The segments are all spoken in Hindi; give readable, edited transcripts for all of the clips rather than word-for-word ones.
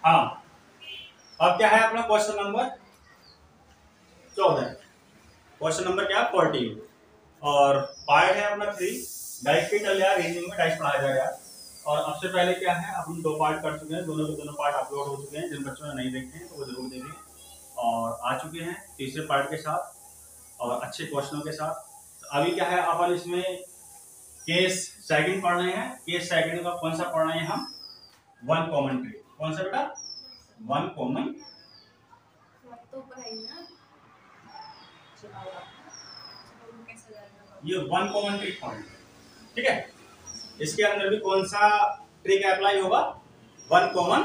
हाँ, अब क्या है अपना क्वेश्चन नंबर 14। क्वेश्चन नंबर क्या है 14 और पार्ट है अपना 3। डाइस की चल यार, रीजनिंग में डाइस पढ़ाया जाएगा। और सबसे पहले क्या है, अपन 2 पार्ट कर चुके हैं, दोनों के दोनों पार्ट अपलोड हो चुके हैं। जिन बच्चों ने नहीं देखे हैं तो वो जरूर देखें। और आ चुके हैं तीसरे पार्ट के साथ और अच्छे क्वेश्चनों के साथ। तो अभी क्या है, अपन इसमें केस सेकंड पढ़ रहे हैं। केस सेकंड का कौन सा पढ़ रहे हैं हम? One common tree. कौन सा बेटा? One common. ये वन कॉमन ट्रिक पॉइंट, ठीक है। इसके अंदर भी कौन सा ट्रिक अप्लाई होगा? One common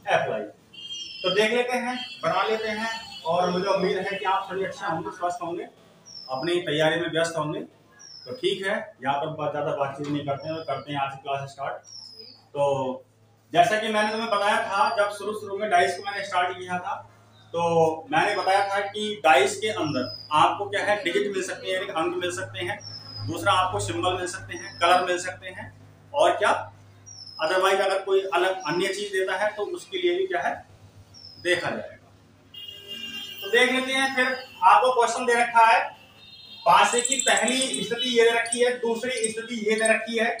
apply. तो देख लेते हैं, बना लेते हैं। और मुझे उम्मीद है कि आप सभी अच्छे होंगे, स्वस्थ होंगे, अपनी तैयारी में व्यस्त होंगे। तो ठीक है, यहाँ पर ज्यादा बातचीत नहीं करते हैं, करते हैं आज से क्लास स्टार्ट। तो जैसा कि मैंने तुम्हें बताया था, जब शुरू में डाइस को मैंने स्टार्ट किया था, तो मैंने बताया था कि डाइस के अंदर आपको क्या है, डिजिट मिल सकते हैं, अंक मिल सकते हैं, दूसरा आपको सिंबल मिल सकते हैं, कलर मिल सकते हैं, और क्या अदरवाइज अगर कोई अलग अन्य चीज देता है तो उसके लिए भी क्या है, देखा जाएगा। तो देख लेते हैं। फिर आपको क्वेश्चन दे रखा है, पासे की पहली स्थिति ये दे रखी है, दूसरी स्थिति ये दे रखी है,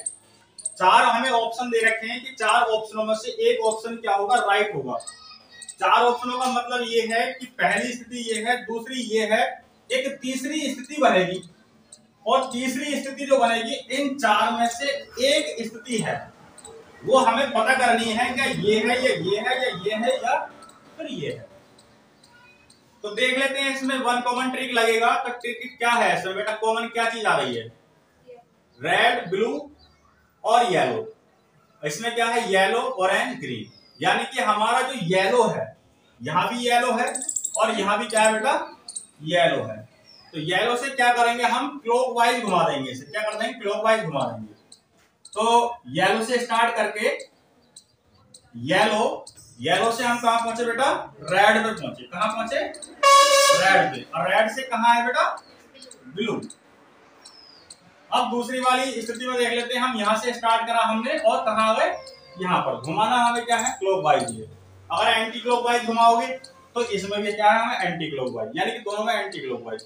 4 हमें ऑप्शन दे रखे हैं कि 4 ऑप्शनों में से एक ऑप्शन क्या होगा, राइट होगा। 4 ऑप्शनों का मतलब ये है कि पहली स्थिति ये है, दूसरी ये है, एक तीसरी स्थिति बनेगी, और तीसरी स्थिति जो बनेगी इन 4 में से एक स्थिति है, वो हमें पता करनी है क्या ये है या ये है या ये है या फिर ये है। तो देख लेते हैं, इसमें वन कॉमन ट्रिक लगेगा। तो ट्रिक क्या है इसमें बेटा? कॉमन क्या चीज आ रही है? रेड, ब्लू और येलो। इसमें क्या है? Yellow, orange, green. यानी कि हमारा जो येलो है, यहां भी येलो है और यहां भी क्या है बेटा? येलो है। तो येलो से क्या करेंगे हम? क्लॉकवाइज घुमा देंगे इसे। क्या कर देंगे? क्लॉकवाइज घुमा देंगे। तो येलो से स्टार्ट करके येलो से हम कहां पहुंचे बेटा? रेड पे पहुंचे। कहां पहुंचे? रेड पे। और रेड से कहां है बेटा? ब्लू। अब दूसरी वाली स्थिति में देख लेते हैं हम। यहां से स्टार्ट करा हमने और कहां गए? यहां पर। घुमाना हमें क्या है? क्लॉकवाइज है। अगर एंटी क्लॉकवाइज घुमाओगे तो इसमें भी क्या है? हमें एंटी क्लॉकवाइज, यानी कि दोनों में एंटी क्लॉकवाइज।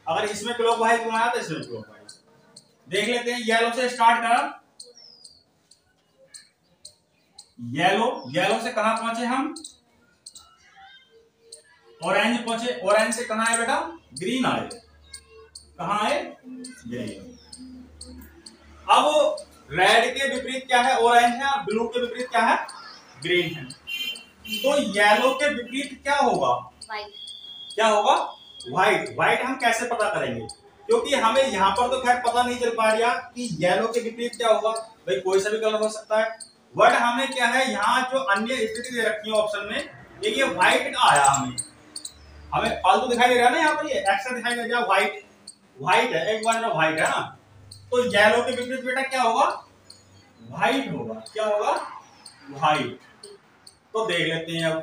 अगर इसमें क्लॉकवाइज घुमाया तो इसमें क्लॉकवाइज। देख लेते हैं, येलो से स्टार्ट करा। येलो से कहां पहुंचे हम? ऑरेंज पहुंचे। ऑरेंज से कहां है बेटा? ग्रीन आए। कहां आए? ग्रीन। अब रेड के विपरीत क्या है? ऑरेंज है। ब्लू के विपरीत क्या है? ग्रीन है। तो येलो के विपरीत क्या होगा? व्हाइट। क्या होगा? व्हाइट। व्हाइट हम कैसे पता करेंगे? क्योंकि हमें यहाँ पर तो खैर पता नहीं चल पा रहा कि येलो के विपरीत क्या होगा। भाई कोई सा भी कलर हो सकता है, बट हमें क्या है, यहाँ जो अन्य स्थिति दे रखी है ऑप्शन में, ये व्हाइट आया। हमें फालतू दिखाई दे रहा है ना, यहाँ पर ये एक्स्ट्रा दिखाई दे रहा है। व्हाइट है, एक बार व्हाइट है ना। तो येलो के विपरीत बेटा क्या होगा? व्हाइट होगा। क्या होगा? व्हाइट। तो देख लेते हैं अब।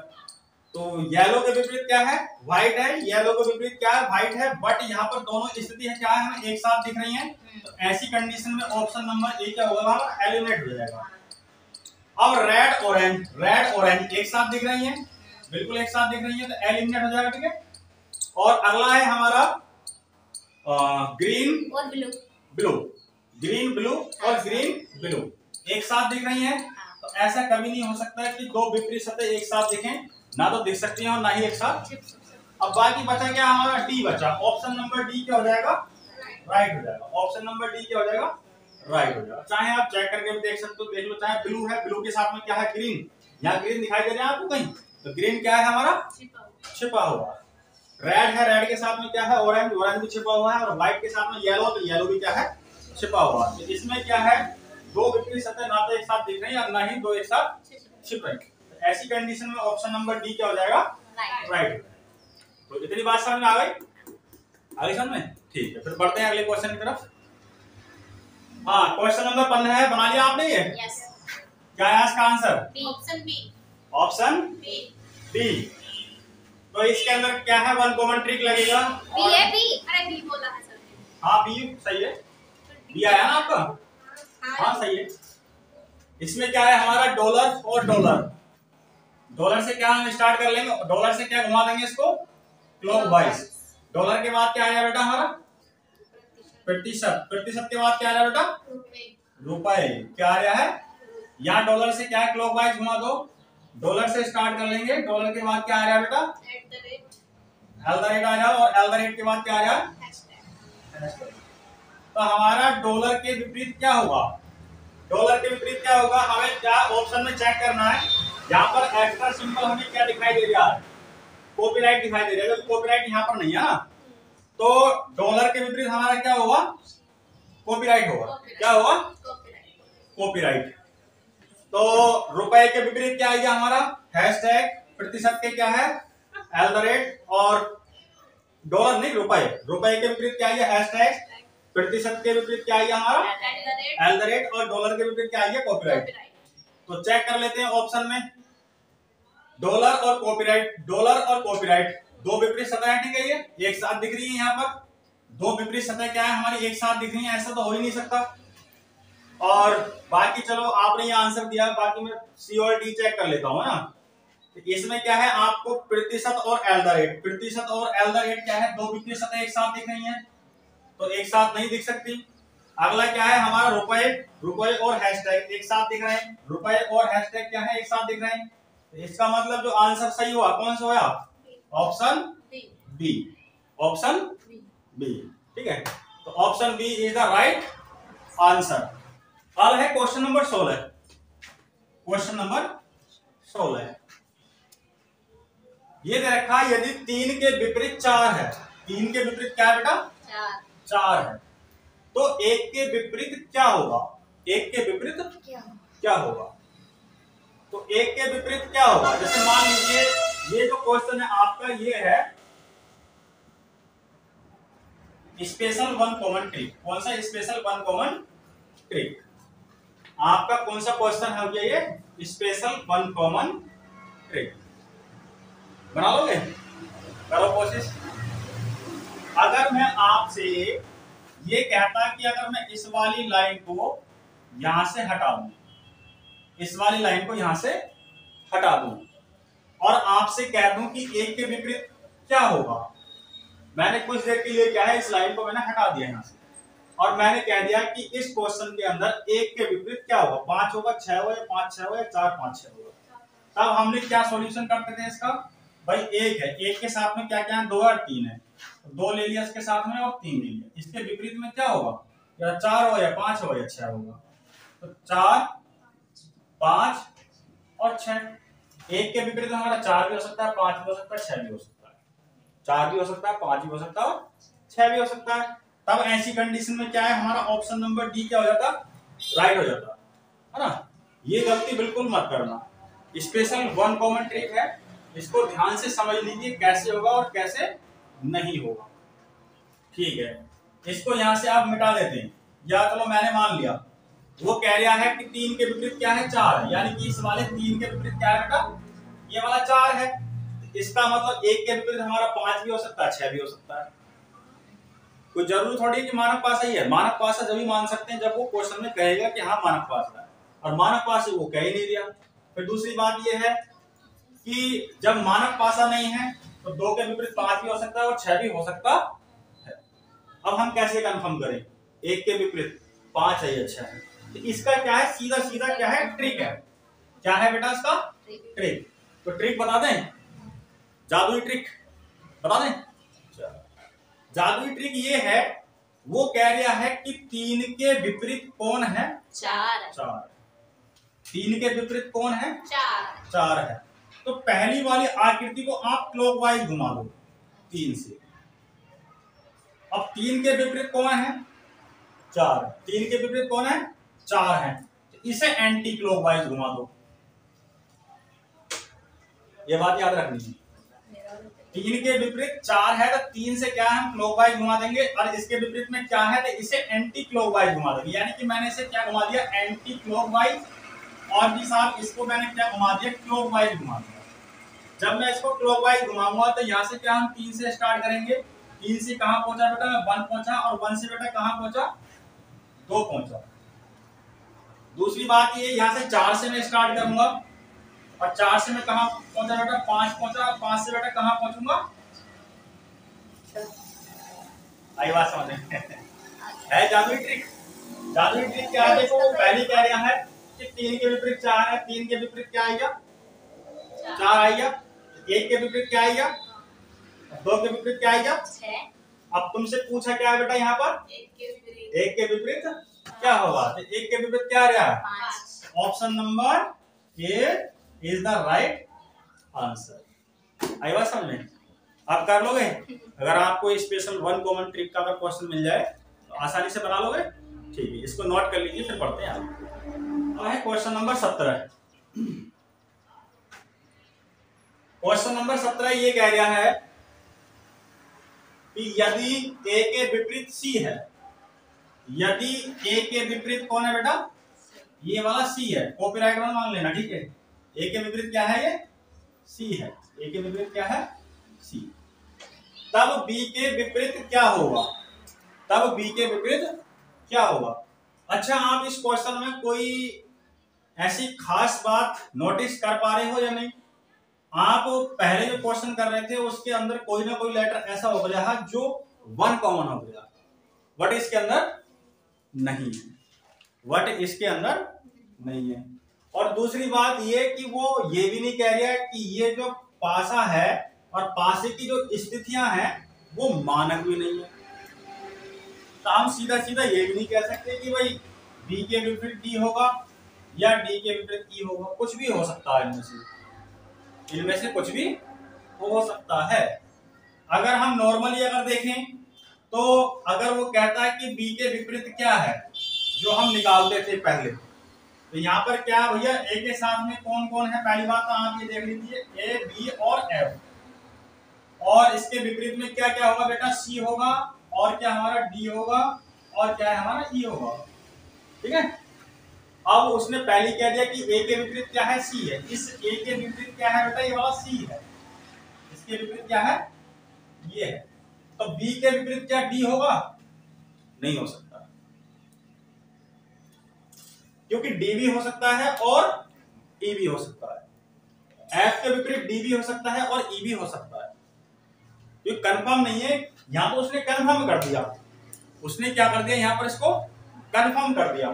तो येलो के विपरीत क्या है? व्हाइट है। येलो के विपरीत क्या है? व्हाइट है। बट यहाँ पर दोनों स्थिति है क्या है? हमें एक साथ दिख रही है। तो ऐसी कंडीशन में ऑप्शन नंबर ए क्या होगा? एलिमिनेट हो जाएगा। अब रेड ऑरेंज एक साथ दिख रही है, बिल्कुल एक साथ दिख रही है, तो एलिमिनेट हो जाएगा। ठीक है। और अगला है हमारा ग्रीन और ब्लू। ग्रीन ब्लू और ग्रीन ब्लू एक साथ दिख रही है। तो ऐसा कभी नहीं हो सकता है कि दो विपरीत सतह एक साथ दिखें, ना तो दिख सकती हैं और ना ही एक साथ। अब बाकी बचा क्या? हमारा डी बचा। ऑप्शन नंबर डी क्या हो जाएगा? राइट हो जाएगा। ऑप्शन नंबर डी क्या हो जाएगा? राइट हो जाएगा। चाहे आप चेक करके भी देख सकते हो, देख लो। चाहे ब्लू है, ब्लू के साथ में क्या है? ग्रीन। यहाँ ग्रीन दिखाई दे रहा है आपको कहीं? तो ग्रीन क्या है हमारा? छिपा हुआ। रेड है, रेड के साथ में क्या है? ऑरेंज। ऑरेंज भी छिपा हुआ है। और व्हाइट के साथ में येलो, तो येलो भी क्या है? छिपा हुआ। तो इसमें क्या है? दो विपरीत सतह ना तो एक साथ दिख रही है और ना ही दो एक साथ छिप रही। तो ऐसी कंडीशन में ऑप्शन नंबर डी क्या हो जाएगा? राइट। तो इतनी बात समझ में आ गई? आगे समझ में? ठीक है, फिर बढ़ते हैं अगले क्वेश्चन की तरफ। हाँ, क्वेश्चन नंबर 15 है। बना लिया आपने ये? यस। क्या है इसका answer? Option B. Option B. तो इसके अंदर क्या है? वन कॉमन ट्रिक लगेगा। बी है। बी। अरे बी बोला है सर। हाँ, बी सही है। बी आया ना आपका? हाँ सही है। इसमें क्या है हमारा? डॉलर और डॉलर। डॉलर से क्या हम स्टार्ट कर लेंगे, डॉलर से क्या घुमा देंगे इसको, क्लॉकवाइज। डॉलर के बाद क्या आया बेटा हमारा, प्रतिशत। प्रतिशत के बाद क्या आ रहा है बेटा, रुपए। क्या आ रहा है, यहाँ डॉलर से क्या है, क्लॉकवाइज घुमा दो। डॉलर से स्टार्ट कर लेंगे, डॉलर के बाद क्या आ रहा है बेटा, एल द रेट आ रहा है, और एल द रेट के बाद क्या आ रहा है। तो हमारा डॉलर के विपरीत क्या होगा, डॉलर के विपरीत क्या होगा, हमें क्या ऑप्शन में चेक करना है। यहाँ पर एक्स्ट्रा सिंबल हमें क्या दिखाई दे रहा है, कॉपीराइट दिखाई दे रहा है, कॉपीराइट यहाँ पर नहीं है ना। तो डॉलर के विपरीत हमारा क्या होगा, कॉपीराइट होगा। क्या होगा, कॉपीराइट। तो रुपए के विपरीत क्या आएगा हमारा, हैशटैग। प्रतिशत के क्या है, एल द रेट। और डॉलर नहीं, रुपए। रुपए के विपरीत क्या आएगा, हैशटैग। प्रतिशत के विपरीत क्या आएगा हमारा, एल द रेट। और डॉलर के विपरीत क्या आएगा, कॉपीराइट। तो चेक कर लेते हैं ऑप्शन में, डॉलर और कॉपीराइट। डॉलर और कॉपीराइट दो विपरीत सतह, ठीक है, ये एक साथ दिख रही है। यहाँ पर दो विपरीत सतह क्या है हमारी, एक साथ दिख रही है, ऐसा तो हो ही नहीं सकता। और बाकी चलो आपने ये आंसर दिया, बाकी मैं सी और डी चेक कर लेता हूँ ना। तो इसमें क्या है, आपको प्रतिशत और एल द रेट, प्रतिशत और एल द रेट क्या है, दो विपरीत सतह एक साथ दिख रही है, तो एक साथ नहीं दिख सकती। अगला क्या है हमारा, रुपए। रुपए और हैशटैग एक साथ दिख रहे हैं, रुपए और हैशटैग क्या है, एक साथ दिख रहे हैं। तो इसका मतलब जो आंसर सही हुआ कौन सा हुआ, ऑप्शन बी। ऑप्शन बी, ठीक है। तो option B is the right answer. अब है क्वेश्चन नंबर 16। क्वेश्चन नंबर 16 ये दे रखा है, यदि 3 के विपरीत 4 है, 3 के विपरीत क्या है बेटा, 4 है, तो 1 के विपरीत क्या होगा, 1 के विपरीत क्या होगा। तो 1 के विपरीत क्या होगा, जैसे मान लीजिए ये जो क्वेश्चन है आपका, ये है स्पेशल वन कॉमन ट्रिक। कौन सा स्पेशल वन कॉमन ट्रिक, आपका कौन सा क्वेश्चन है ये, स्पेशल वन कॉमन ट्रिक। बना लोगे, करो कोशिश। अगर मैं आपसे ये कहता कि अगर मैं इस वाली लाइन को यहां से हटा दूं, इस वाली लाइन को यहां से हटा दूं, और आपसे कह दूं कि 1 के विपरीत क्या होगा। मैंने कुछ देर के लिए क्या है, इस लाइन को मैंने हटा दिया यहां से, और मैंने कह दिया कि इस क्वेश्चन के अंदर 1 के विपरीत क्या होगा, 5 होगा, 6 होगा, या 5 6 होगा, या 4 5 6 होगा। तब हमने क्या सॉल्यूशन करते थे इसका, भाई 1 है, 1 के साथ में क्या क्या है, 2 और 3 है, 2 ले लिया इसके साथ में और 3 ले लिया। इसके विपरीत में क्या होगा, या 4 होगा, या 5 होगा, या 6 होगा। तो 4 5 और 6, 1 के विपरीत हमारा 4 भी हो सकता है, 5 भी हो सकता है, 6 भी हो सकता है। 4 भी हो सकता है, 5 भी हो सकता है, और 6 भी हो सकता है। तब ऐसी कंडीशन में क्या है हमारा ऑप्शन नंबर डी क्या हो जाता, राइट हो जाता है ना। ये गलती बिल्कुल मत करना, स्पेशल वन कॉमन ट्रिक है, इसको ध्यान से समझ लीजिए कैसे होगा और कैसे नहीं होगा, ठीक है। इसको यहां से आप मिटा देते हैं, या चलो मैंने मान लिया, वो कह रहा है कि 3 के विपरीत क्या है, 4 है, यानी कि इस वाले 3 के विपरीत क्या है बेटा, ये वाला 4 है। इसका मतलब 1 के विपरीत हमारा 5 भी हो सकता है, 6 भी हो सकता है। कोई जरूरी थोड़ी कि मानव पासा ही है, मानव पासा जब भी मान सकते हैं जब वो क्वेश्चन में कहेगा कि हाँ मानव पासा है, और मानव पासा वो कह ही नहीं दिया। फिर दूसरी बात ये है कि जब मानव पासा नहीं है तो 2 के विपरीत 5 भी हो सकता है और 6 भी हो सकता है। अब हम कैसे कंफर्म करें, 1 के विपरीत 5 है या 6 है। तो इसका क्या है, सीधा सीधा क्या है, ट्रिक है। क्या है बेटा इसका, ट्रिक। तो ट्रिक बता दें, जादुई ट्रिक बता दें। जादुई ट्रिक ये है, वो कह रहा है कि 3 के विपरीत कौन है, 4। 3 के विपरीत कौन है, 4 है। तो पहली वाली आकृति को आप क्लॉकवाइज घुमा दो 3 से। अब 3 के विपरीत कौन है, 4। 3 के विपरीत कौन है, 4 है, तो इसे एंटी क्लॉकवाइज घुमा दो। ये बात याद रखनी है, 3 के विपरीत 4 है तो 3 से क्या हम क्लॉकवाइज घुमा देंगे, और इसके विपरीत में क्या है तो इसे एंटी क्लॉकवाइज घुमा देंगे। यानी कि मैंने इसे क्या घुमा दिया, एंटी क्लॉकवाइज, और भी साहब इसको मैंने क्या घुमा दिया, क्लॉकवाइज घुमा दिया। जब मैं इसको क्लॉकवाइज घुमाऊंगा तो यहाँ से क्या हम 3 से स्टार्ट करेंगे। 3 से कहां पहुंचा बेटा, मैं 1 पहुंचा, और 1 से बेटा कहां पहुंचा, 2 पहुंचा। दूसरी बात ये, यहाँ से 4 से मैं स्टार्ट करूंगा और 4 से मैं कहाँ पहुंचा बेटा, 5 पहुंचा, 5 से बेटा कहाँ पहुंचूंगा, आई बात समझ में है जादुई ट्रिक। जादुई ट्रिक क्या है, देखो पहली कह रहा है कि 3 के विपरीत 4 है, 3 के विपरीत क्या आएगा, 4 आएगा, 1 के विपरीत क्या आएगा, 2 के विपरीत क्या आएगा, 6। अब तुमसे पूछा क्या है बेटा यहाँ पर, 1 के विपरीत क्या होगा, तो 1 के विपरीत क्या आ रहा है, 5। Option number A is the right answer. आई बात समझ में, आप कर लोगे। अगर आपको स्पेशल 1 कॉमन ट्रिक का अगर क्वेश्चन मिल जाए तो आसानी से बना लोगे। ठीक है, इसको नोट कर लीजिए, फिर पढ़ते हैं आप। अब है क्वेश्चन नंबर 17। क्वेश्चन नंबर 17 ये कह रहा है कि यदि ए के विपरीत सी है, यदि ए के विपरीत कौन है बेटा, ये वाला सी है, कॉपीराइट में मान लेना, ठीक है। ए के विपरीत क्या है, ये सी है, ए के विपरीत क्या है, सी। तब बी के विपरीत क्या होगा, तब बी के विपरीत क्या होगा। अच्छा, आप इस क्वेश्चन में कोई ऐसी खास बात नोटिस कर पा रहे हो या नहीं। आप पहले जो क्वेश्चन कर रहे थे उसके अंदर कोई ना कोई लेटर ऐसा हो गया जो 1 कॉमन हो गया, बट इसके अंदर नहीं है, बट इसके अंदर नहीं है। और दूसरी बात ये कि वो ये भी नहीं कह रहा कि ये जो पासा है और पासे की जो स्थितियां हैं वो मानक भी नहीं है। तो हम सीधा सीधा ये भी नहीं कह सकते कि भाई बी के विपरीत डी होगा या डी के विपरीत ई होगा, कुछ भी हो सकता है इनमें से कुछ भी हो सकता है। अगर हम नॉर्मली अगर देखें तो अगर वो कहता है कि बी के विपरीत क्या है, जो हम निकालते थे पहले, तो यहाँ पर क्या भैया ए के साथ में कौन कौन है, पहली बात तो आप ये देख लीजिए, ए बी और एफ। और इसके विपरीत में क्या क्या होगा बेटा, सी होगा, और क्या हमारा डी होगा, और क्या है हमारा ई होगा, ठीक है। अब उसने पहले कह दिया कि ए के विपरीत क्या है, सी है। इस ए के विपरीत क्या है बेटा, ये वाला सी है। इसके विपरीत क्या है, ये है। तो बी के विपरीत क्या डी होगा, नहीं हो सकता, क्योंकि डी भी हो सकता है और ई भी हो सकता है। एफ के विपरीत डी भी हो सकता है और ई भी हो सकता है, ये कंफर्म नहीं है। यहां पर उसने कंफर्म कर दिया, उसने क्या कर दिया यहाँ पर, इसको कंफर्म कर दिया।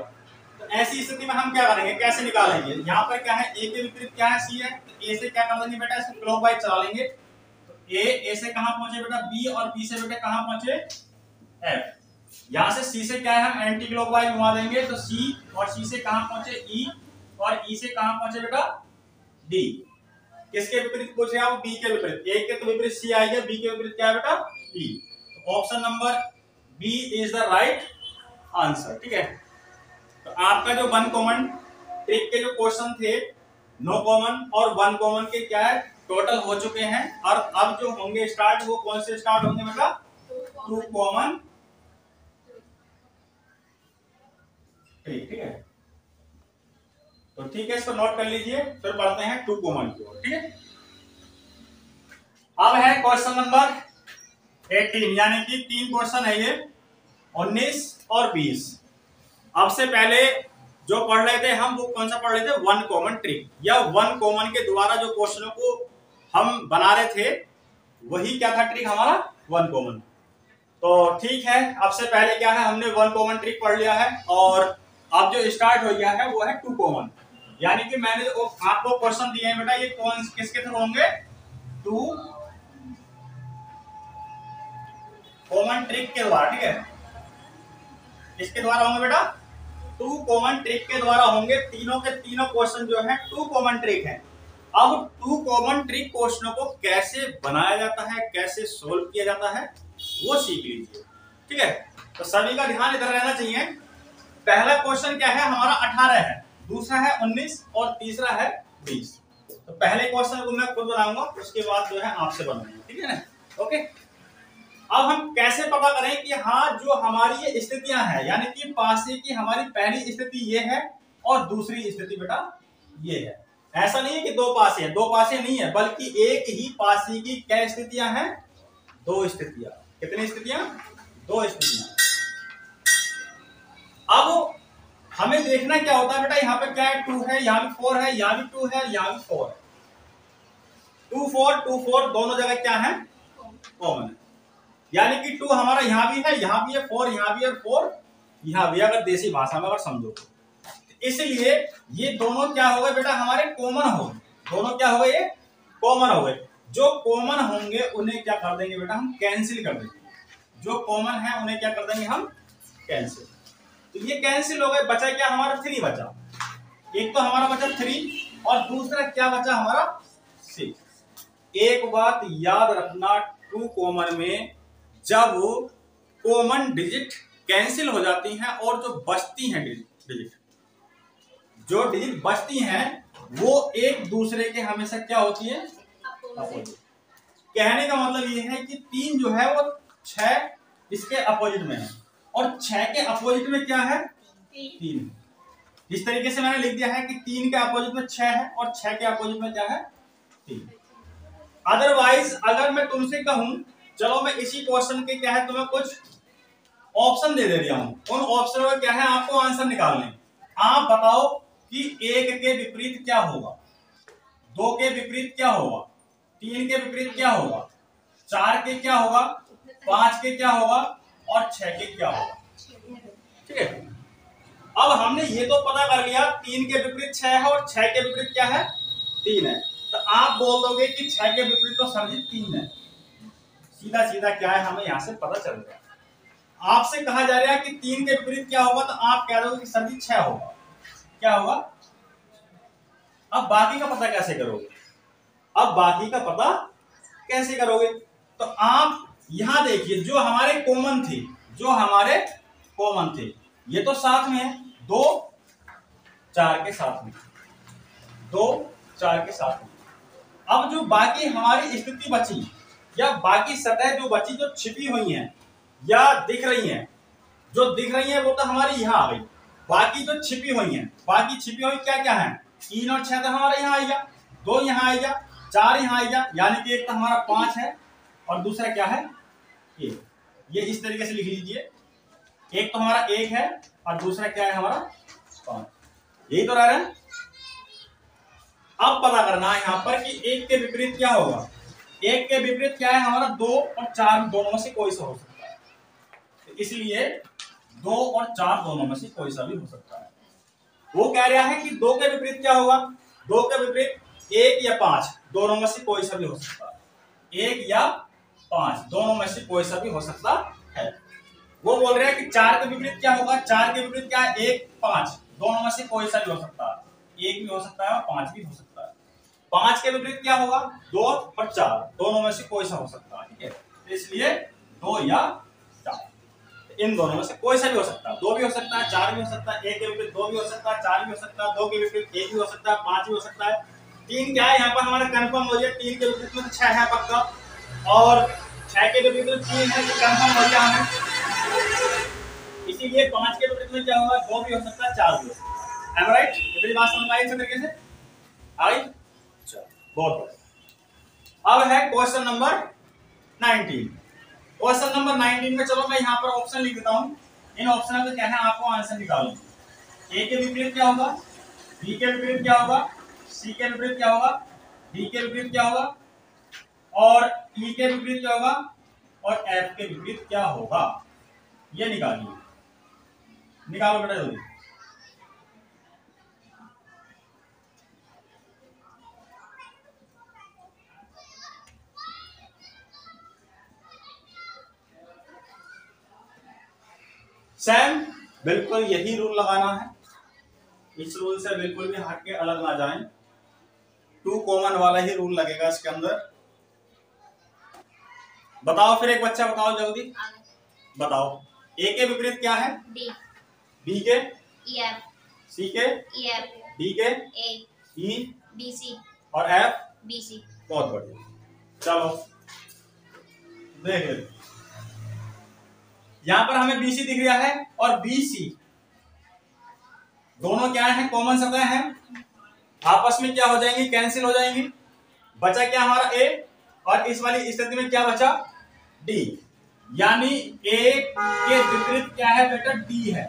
तो ऐसी स्थिति में हम क्या करेंगे, कैसे निकालेंगे, यहाँ पर क्या है, ए के विपरीत क्या है, सी है। तो ए से क्या कर देंगे बेटा, इसको क्लॉकवाइज चला लेंगे। तो ए से कहां पहुंचे बेटा, बी, और बी से बेटा कहां पहुंचे, एफ। यहां से सी से क्या है, हम एंटी क्लॉकवाइज घुमा देंगे, तो सी, और सी से कहां पहुंचे, ई, और ई से कहां पहुंचे बेटा, डी। किसके विपरीत पूछ रहे हैं आप, बी के विपरीत। ए के तो विपरीत सी आएगा, बी के विपरीत क्या है बेटा, ई। तो option number B is the right answer, ठीक है। तो आपका जो 1 कॉमन ट्रिक के जो क्वेश्चन थे, नो कॉमन और 1 कॉमन के क्या है, टोटल हो चुके हैं। और अब जो होंगे स्टार्ट, वो कौन से स्टार्ट होंगे बेटा, 2 कॉमन ट्रिक, ठीक है। तो ठीक है, इसको नोट कर लीजिए, फिर पढ़ते हैं 2 कॉमन की ओर, ठीक है। अब है क्वेश्चन नंबर 18, यानी कि 3 क्वेश्चन है ये, 19 और 20। अब से पहले जो पढ़ रहे थे हम, वो कौन सा पढ़ रहे थे, 1 कॉमन ट्रिक, या 1 कॉमन के द्वारा जो क्वेश्चनों को हम बना रहे थे, वही क्या था ट्रिक हमारा, 1 कॉमन। तो ठीक है, अब से पहले क्या है, हमने 1 कॉमन ट्रिक पढ़ लिया है, और अब जो स्टार्ट हो गया है वो है 2 कॉमन। यानी कि मैंने जो आपको क्वेश्चन दिए हैं बेटा, ये कौन किसके थ्रू होंगे, 2 कॉमन ट्रिक के द्वारा, ठीक है। किसके द्वारा होंगे बेटा, 2 कॉमन ट्रिक के द्वारा होंगे। तीनों के तीनों क्वेश्चन जो है 2 कॉमन ट्रिक है। अब 2 कॉमन ट्रिक क्वेश्चनों को कैसे बनाया जाता है, कैसे सोल्व किया जाता है, वो सीख लीजिए, ठीक है। तो सभी का ध्यान इधर रहना चाहिए। पहला क्वेश्चन क्या है हमारा, 18 है, दूसरा है 19 और तीसरा है 20। तो पहले क्वेश्चन को मैं खुद बनाऊंगा, उसके बाद जो है आपसे बनाऊंगा, ठीक है ना, ओके। अब हम कैसे पता करें कि हाँ जो हमारी ये स्थितियां हैं, यानी कि पासे की हमारी पहली स्थिति ये है और दूसरी स्थिति बेटा ये है। ऐसा नहीं है कि 2 पासे हैं, 2 पासे नहीं है, बल्कि एक ही पासे की क्या स्थितियां हैं, 2 स्थितियां। कितनी स्थितियां, 2 स्थितियां। अब हमें देखना क्या होता है बेटा, यहाँ पे क्या है, 2 है, यहाँ भी 4 है, यहाँ भी 2 है, यहाँ भी 4 है। 2 4 दोनों जगह क्या है, कॉमन है। यानी कि 2 हमारा यहाँ भी है, यहाँ भी है, 4 यहाँ भी है, 4 यहाँ भी, अगर देसी भाषा में अगर समझो तो। इसलिए ये दोनों क्या हो गए बेटा, हमारे कॉमन हो गए। दोनों क्या हो गए, ये कॉमन हो गए। जो कॉमन होंगे उन्हें क्या कर देंगे बेटा, हम कैंसिल कर देंगे। जो कॉमन है उन्हें क्या कर देंगे हम, कैंसिल। तो ये कैंसिल हो गए, बचा क्या हमारा, 3 बचा। एक तो हमारा बचा 3 और दूसरा क्या बचा हमारा, 6। एक बात याद रखना, 2 कॉमन में जब कॉमन डिजिट कैंसिल हो जाती हैं और जो बचती हैं डिजिट, जो डिजिट बचती हैं वो एक दूसरे के हमेशा क्या होती है, अपोजिट। कहने का मतलब ये है कि 3 जो है वो 6 इसके अपोजिट में है और 6 के अपोजिट में क्या है, 3। इस तरीके से मैंने लिख दिया है कि 3 के अपोजिट में 6 है और 6 के अपोजिट में क्या है, 3। अदरवाइज अगर मैं तुमसे कहूं चलो मैं इसी क्वेश्चन के क्या है तुम्हें कुछ ऑप्शन दे रहा हूं, उन ऑप्शन में क्या है आपको आंसर निकालने। आप बताओ कि 1 के विपरीत क्या होगा, 2 के विपरीत क्या होगा, 3 के विपरीत क्या होगा, 4 के क्या होगा, 5 के क्या होगा और 6 के क्या होगा। ठीक है, अब हमने ये तो पता कर लिया 3 के विपरीत 6 है और 6 के विपरीत क्या है, 3 है। तो आप बोल दोगे कि 6 के विपरीत तो सर जी 3 है। सीधा सीधा क्या है, हमें यहां से पता चल गया। आपसे कहा जा रहा है कि 3 के विपरीत क्या होगा, तो आप कह दोगे कि सर जी 6 होगा। क्या होगा, अब बाकी का पता कैसे करोगे, अब बाकी का पता कैसे करोगे, तो आप यहां देखिए जो हमारे कॉमन थे, जो हमारे कॉमन थे ये तो साथ में है, 2 4 के साथ में, 2 4 के साथ में। अब जो बाकी हमारी स्थिति बची या बाकी सतह जो बची, जो छिपी हुई हैं या दिख रही हैं, जो दिख रही हैं वो तो हमारी यहाँ आ गई। बाकी जो छिपी हुई हैं, बाकी छिपी हुई क्या क्या है, 3 और 6 तो हमारा यहाँ आएगा, 2 यहाँ आएगा, 4 यहाँ आएगा, यानी कि एक तो हमारा 5 है और दूसरा क्या है, 1। ये इस तरीके से लिख लीजिए, एक तो हमारा 1 है और दूसरा क्या है हमारा 5। यही तो रह रहा है। अब पता करना है यहाँ पर कि 1 के विपरीत क्या होगा। 1 के विपरीत क्या है हमारा, 2 और 4 दोनों में से कोई सा हो सकता है। तो इसलिए 2 और 4 दोनों में से कोई सा भी हो सकता है। वो कह रहा है कि 2 के विपरीत क्या होगा, 2 के विपरीत 1 या 5 दोनों में से कोई सा भी हो सकता है। 1 या 5 दोनों में से कोई सा भी हो सकता है। वो बोल रहे हैं कि 4 के विपरीत क्या होगा, 4 के विपरीत क्या है, 1 5 दोनों में से कोई सा भी हो सकता है। 1 भी हो सकता है और 5 भी हो सकता है। 5 के विपरीत क्या होगा, 2 और 4 दोनों में से कोई सा हो सकता है। ठीक है, तो इसलिए 2 या 4 इन दोनों में से कोई सा भी हो सकता है। 2 भी हो सकता है, 4 भी हो सकता है, 1 के विपरीत 2 भी हो सकता है, 4 भी हो सकता है, 2 के विपरीत 1 भी हो सकता है, 5 भी हो सकता है। 3 क्या है यहाँ पर हमारा कंफर्म हो गया, 3 के विपरीत में 6 है पक्का और 6 के विपरीत में 3 है, तो कंफर्म हो गया हमें। इसीलिए 5 के विपरीत में क्या होगा, 2 भी हो सकता है, 4 भी हो सकता है। एम राइट, इतनी बात समझ आई इस तरीके से आई। बहुत बढ़िया। अब है क्वेश्चन नंबर 19। क्वेश्चन नंबर 19 में चलो मैं यहाँ पर ऑप्शन लिख देता हूँ। इन ऑप्शन में क्या है आपको आंसर निकालना। ए के विपरीत क्या होगा, बी के विपरीत क्या होगा, सी के विपरीत क्या होगा, डी के विपरीत क्या होगा और ई के विपरीत क्या होगा और एफ के विपरीत क्या होगा, ये निकालिए। निकालो बेटा जल्दी। सैम बिल्कुल यही रूल लगाना है, इस रूल से बिल्कुल भी हट के अलग ना जाएं। 2 कॉमन वाला ही रूल लगेगा इसके अंदर। बताओ फिर एक बच्चा बताओ जल्दी बताओ। ए के विपरीत क्या है, डी, बी के एफ, सी के एफ, डी के ए, ई बी सी और एफ बी सी। बहुत बढ़िया, चलो देख यहां पर हमें बीसी दिख रहा है और बीसी दोनों क्या है, कॉमन सतह है, आपस में क्या हो जाएंगी, कैंसिल हो जाएंगी। बचा क्या हमारा ए और इस वाली स्थिति में क्या बचा, डी। यानी ए के विपरीत क्या है बेटा, डी है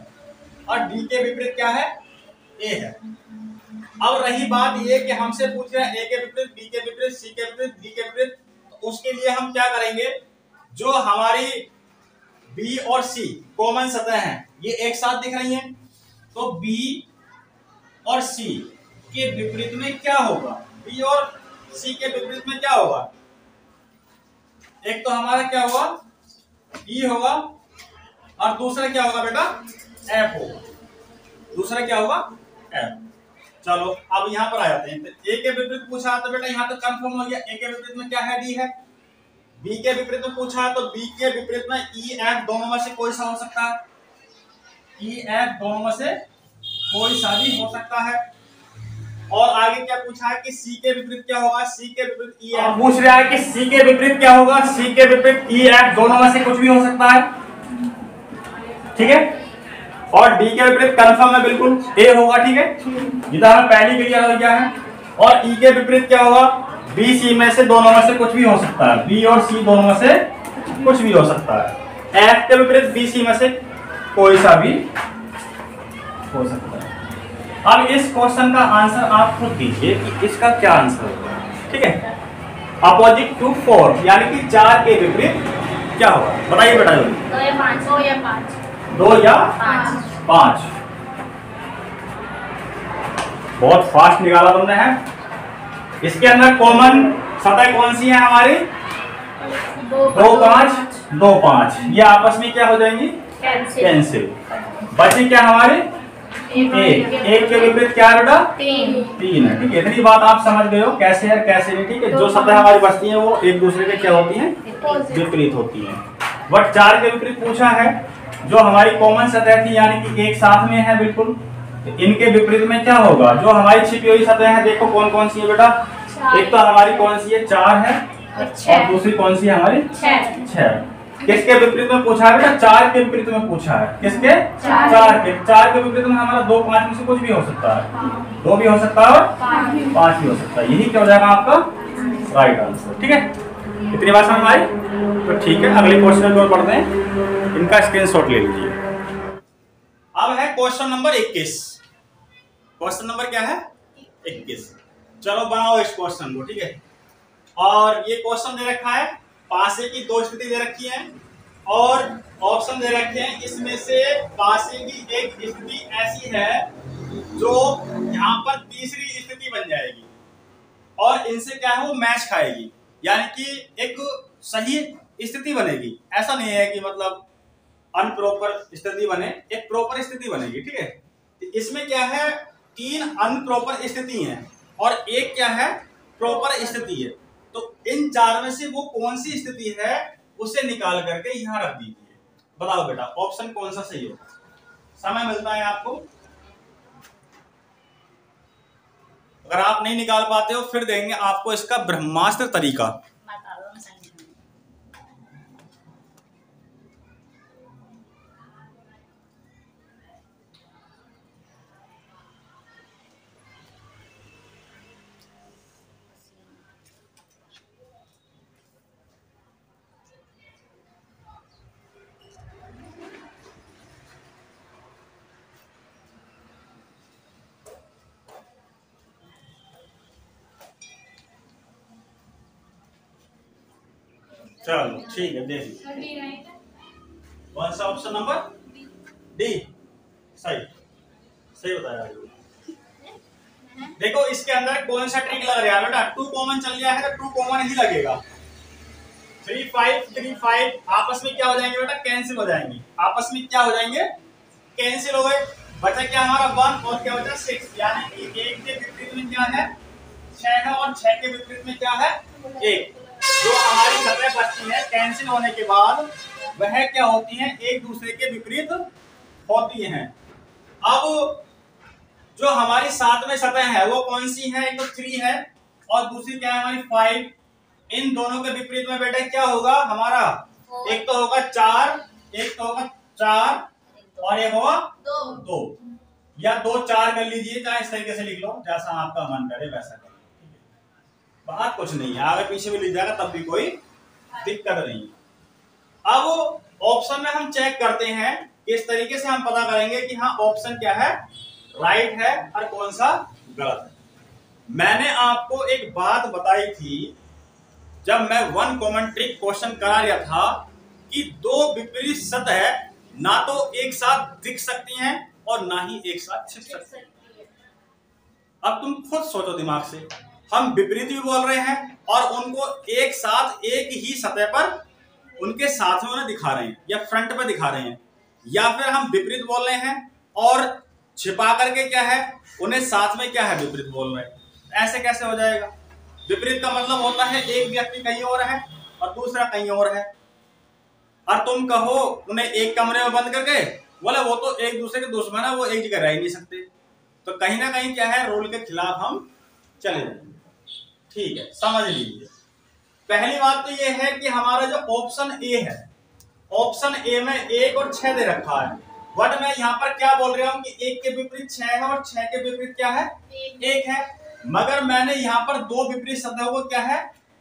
और डी के विपरीत क्या है, ए है। अब रही बात ये कि हमसे पूछ रहे हैं ए के विपरीत, बी के विपरीत, सी के विपरीत, डी के विपरीत, तो उसके लिए हम क्या करेंगे, जो हमारी बी और सी कॉमन सतह हैं ये एक साथ दिख रही हैं, तो बी और सी के विपरीत में क्या होगा, बी और सी के विपरीत में क्या होगा, एक तो हमारा क्या होगा ई होगा और दूसरा क्या होगा बेटा एफ होगा, दूसरा क्या होगा एफ। चलो अब यहाँ पर आ जाते हैं, तो ए के विपरीत पूछा तो बेटा यहाँ तो कंफर्म हो गया, ए के विपरीत में क्या है, डी है। बी के विपरीत में पूछा है तो बी के विपरीत में ई एफ दोनों में से कोई सा हो सकता है, ई एफ दोनों में से कोई सा भी हो सकता है। और आगे क्या पूछा है कि सी के विपरीत क्या होगा, सी के विपरीत ई एफ पूछ रहा है कि सी के विपरीत क्या होगा, सी के विपरीत ई एफ दोनों में से कुछ भी हो सकता है, ठीक है। और डी के विपरीत कंफर्म है बिल्कुल ए होगा, ठीक है, जितना हमें पहले क्लियर हो गया है। और ई के विपरीत क्या होगा, बी सी में से दोनों में से कुछ भी हो सकता है, बी और सी दोनों में से कुछ भी हो सकता है। एफ के विपरीत बी सी में से कोई सा भी हो सकता है। अब इस क्वेश्चन का आंसर आप खुद दीजिए कि इसका क्या आंसर होगा, ठीक है। अपोजिट टू 4 यानी कि 4 के विपरीत क्या होगा, बताइए बेटा जल्दी। 2 या 5, 2 या 5, 2 या 5। बहुत फास्ट निकाला तुमने है। इसके अंदर कॉमन सतह कौन सी है हमारी, 2 5 2 5, ये आपस में क्या हो जाएंगी, कैंसिल। बची क्या हमारी एक के विपरीत क्या है बेटा, 3 है, ठीक है। इतनी बात आप समझ गए हो कैसे है कैसे नहीं, ठीक है। जो सतह हमारी बचती है वो एक दूसरे के क्या होती हैं, विपरीत होती हैं। बट 4 के विपरीत पूछा है, जो हमारी कॉमन सतह थी यानी कि एक साथ में है बिल्कुल, तो इनके विपरीत में क्या होगा, जो हमारी छिपी हुई सतह है देखो कौन कौन सी है बेटा, एक तो हमारी कौन सी है 4 है और दूसरी कौन सी है हमारी 6। किसके विपरीत में पूछा है बेटा, 4 के विपरीत में पूछा है, किसके 4 के विपरीत में हमारा 2 5 में से कुछ भी हो सकता है, 2 भी हो सकता है और 5 भी हो सकता है, यही क्या हो जाएगा आपका राइट आंसर, ठीक है। इतनी बात समझ आई तो ठीक है। अगले क्वेश्चन को पढ़ते हैं, इनका स्क्रीनशॉट ले लीजिए। अब है क्वेश्चन नंबर 21। क्वेश्चन नंबर क्या है 21। चलो बनाओ इस क्वेश्चन को, ठीक है। और ये क्वेश्चन दे रखा है, पासे की 2 स्थिति दे रखी है और ऑप्शन दे रखे हैं, इसमें से पासे की एक स्थिति ऐसी है जो यहाँ पर तीसरी स्थिति बन जाएगी और इनसे क्या है वो मैच खाएगी, यानी कि एक सही स्थिति बनेगी। ऐसा नहीं है कि मतलब अनप्रॉपर स्थिति बने, एक प्रॉपर स्थिति बनेगी, ठीक है। इसमें क्या है 3 अनप्रॉपर स्थिति हैं और एक क्या है प्रॉपर स्थिति है, तो इन 4 में से वो कौन सी स्थिति है उसे निकाल करके यहां रख दीजिए। बताओ बेटा ऑप्शन कौन सा सही होगा, समय मिलता है आपको। अगर आप नहीं निकाल पाते हो फिर देंगे आपको इसका ब्रह्मास्त्र तरीका। चलो ठीक है, देख लीजिए कौन सा ऑप्शन नंबर डी सही सही बताया। देखो इसके अंदर कौन सा ट्रिक लग रहा है बेटा, 2 कॉमन चल गया है तो 2 कॉमन ही लगेगा। 3 5 3 5 आपस में क्या हो जाएंगे बेटा, कैंसिल हो जाएंगे, आपस में क्या हो जाएंगे कैंसिल हो गए। बचा क्या हमारा 1 और क्या बचा 6, यानी कि 1 के विपरीत में क्या है 6 है और 6 के विपरीत में क्या है 1। जो हमारी सतह बचती है कैंसिल होने के बाद वह क्या होती हैं, एक दूसरे के विपरीत होती हैं। अब जो हमारी साथ में सतह है वो कौन सी है, एक तो 3 है और दूसरी क्या है हमारी 5। इन दोनों के विपरीत में बेटा क्या होगा हमारा, एक तो होगा 4, एक तो होगा 4 और एक होगा 2 या 2 4 कर लीजिए, चाहे इस तरीके से लिख लो जैसा आपका मन करे वैसा करो, बात कुछ नहीं है, आगे पीछे भी लिख जाएगा तब भी कोई दिक्कत नहीं। अब ऑप्शन में हम चेक करते हैं किस तरीके से हम पता करेंगे कि हाँ ऑप्शन क्या है राइट है और कौन सा गलत है। मैंने आपको एक बात बताई थी जब मैं वन कॉमन ट्रिक क्वेश्चन करा रहा था कि दो विपरीत सतह ना तो एक साथ दिख सकती हैं और ना ही एक साथ छिप सकती हैं। अब तुम खुद सोचो दिमाग से, हम विपरीत भी बोल रहे हैं और उनको एक साथ एक ही सतह पर उनके साथ में उन्हें दिखा रहे हैं या फ्रंट पे दिखा रहे हैं, या फिर हम विपरीत बोल रहे हैं और छिपा करके क्या है उन्हें साथ में क्या है विपरीत बोल रहे हैं। ऐसे कैसे हो जाएगा? विपरीत का मतलब होता है एक व्यक्ति कहीं और है और दूसरा कहीं और है, और तुम कहो उन्हें एक कमरे में बंद करके, बोले वो तो एक दूसरे के दुश्मन है, वो एक जगह रह ही नहीं सकते। तो कहीं ना कहीं क्या है रूल के खिलाफ हम चले जाएंगे। ठीक है, समझ लीजिए। पहली बात तो ये है कि हमारा जो ऑप्शन ए है, ऑप्शन ए में 1 और 6 दे रखा है, बट मैं यहाँ पर क्या बोल रहा हूँ कि 1 के विपरीत 6 है और 6 के विपरीत क्या है 1 है, मगर मैंने यहाँ पर दो विपरीत सतहों को क्या है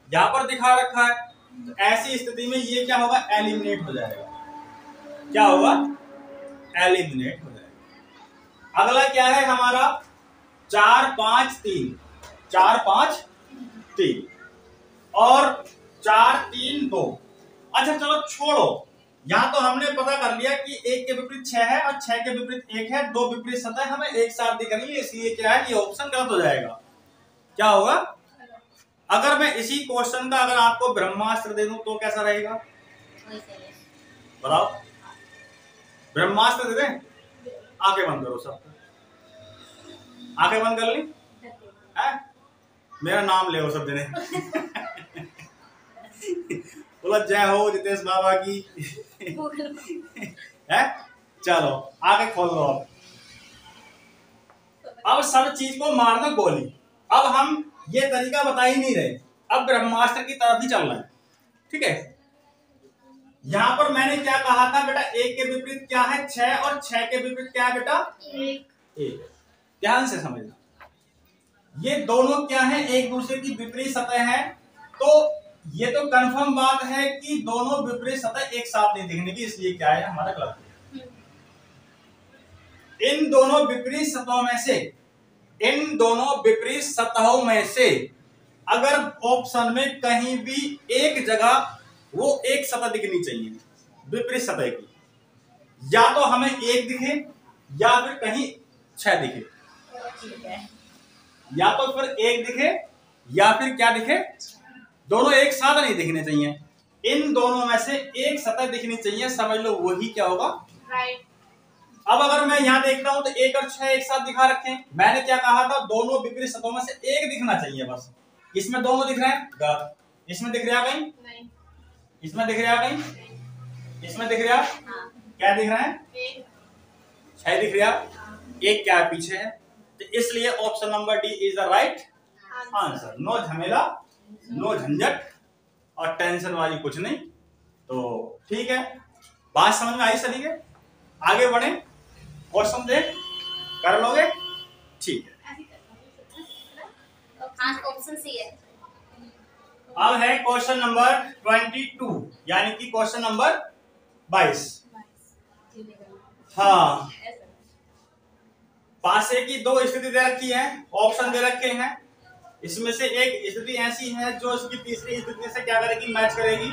यहाँ पर दिखा रखा है। तो ऐसी स्थिति में ये क्या होगा एलिमिनेट हो जाएगा। क्या होगा? एलिमिनेट हो जाएगा। अगला क्या है हमारा 4 5 3, 4 5 3 और 4 3 2। अच्छा चलो छोड़ो, यहां तो हमने पता कर लिया कि 1 के विपरीत 6 है और 6 के विपरीत 1 है, दो विपरीत सतह हमें एक साथ दिख रही है, इसलिए क्या है ये ऑप्शन गलत हो जाएगा। क्या होगा? अगर मैं इसी क्वेश्चन का अगर आपको ब्रह्मास्त्र दे दूं तो कैसा रहेगा बताओ? ब्रह्मास्त्र दे दें? आंखें बंद करो सब, आंखें बंद कर ली है? मेरा नाम ले सब जने बोला जय हो जितेश बाबा की है। चलो आगे खोल लो। अब सब चीज को मारना गोली। अब हम ये तरीका बता ही नहीं रहे, अब ब्रह्मास्त्र की तरफ ही चल रहे हैं। ठीक है, यहां पर मैंने क्या कहा था बेटा, 1 के विपरीत क्या है 6 और 6 के विपरीत क्या है बेटा 1। ध्यान से समझना, ये दोनों क्या है एक दूसरे की विपरीत सतह है, तो ये तो कंफर्म बात है कि दोनों विपरीत सतह एक साथ नहीं दिखने की, इसलिए क्या है हमारा गलत है। इन दोनों विपरीत सतहों में से, इन दोनों विपरीत सतहों में से अगर ऑप्शन में कहीं भी एक जगह वो एक सतह दिखनी चाहिए विपरीत सतह की, या तो हमें एक दिखे या फिर कहीं 6 दिखे, या तो फिर एक दिखे या फिर क्या दिखे, दोनों एक साथ नहीं दिखने चाहिए। इन दोनों में से एक सतह दिखनी चाहिए, समझ लो वही क्या होगा राइट। अब अगर मैं यहां देखता हूं तो 1 और 6 एक साथ दिखा रखे हैं, मैंने क्या कहा था दोनों विपरीत सतहों में से एक दिखना चाहिए बस। इसमें दोनों दिख रहे हैं गलत, इसमें दिख रहा कहीं नहीं, इसमें दिख रहा कहीं नहीं, इसमें दिख रहा हाँ। क्या दिख रहा है 6 दिख रहा, एक क्या है पीछे है, तो इसलिए option number D is the right answer. No झमेला, नो झंझट और टेंशन वाली कुछ नहीं। तो ठीक है, बात समझ में आई सभी के? आगे बढ़े, क्वेश्चन देख कर लोगे? ठीक है, ऑप्शन सी है। अब है क्वेश्चन नंबर 22 यानी कि क्वेश्चन नंबर 22। हाँ, पासे की दो स्थिति दे रखी है, ऑप्शन दे रखे हैं, इसमें से एक स्थिति ऐसी है जो इसकी तीसरी स्थिति से क्या करेगी मैच करेगी।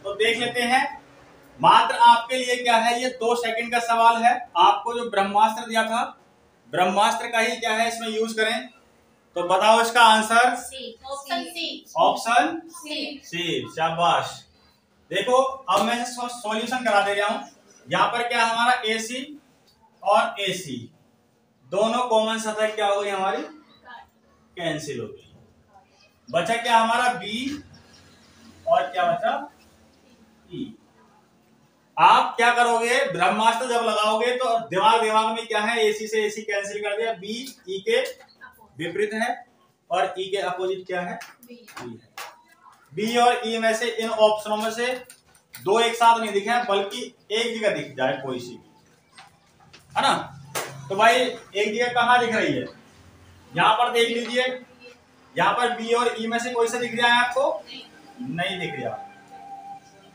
तो देख लेते हैं, मात्र आपके लिए क्या है ये 2 सेकंड का सवाल है। आपको जो ब्रह्मास्त्र दिया था ब्रह्मास्त्र का ही क्या है इसमें यूज करें, तो बताओ इसका answer option C. Option C, शाबाश। देखो अब मैं सॉल्यूशन करा दे रहा हूं। यहां पर क्या हमारा AC और AC दोनों कॉमन सतह क्या हो गई हमारी कैंसिल हो गई, बचा क्या हमारा B और क्या बचा E। आप क्या करोगे ब्रह्मास्त्र जब लगाओगे तो दिमाग में क्या है AC से AC कैंसिल कर दिया, B E के विपरीत है और E के अपोजिट क्या है B है। B और E में से इन ऑप्शनों में से दो एक साथ नहीं दिखे बल्कि एक जगह दिख जाए कोई सी भी, है ना। तो भाई एक जगह कहाँ दिख रही है, यहाँ पर देख लीजिए, यहाँ पर B और E में से कोई सा दिख रहा है आपको? नहीं दिख रहा।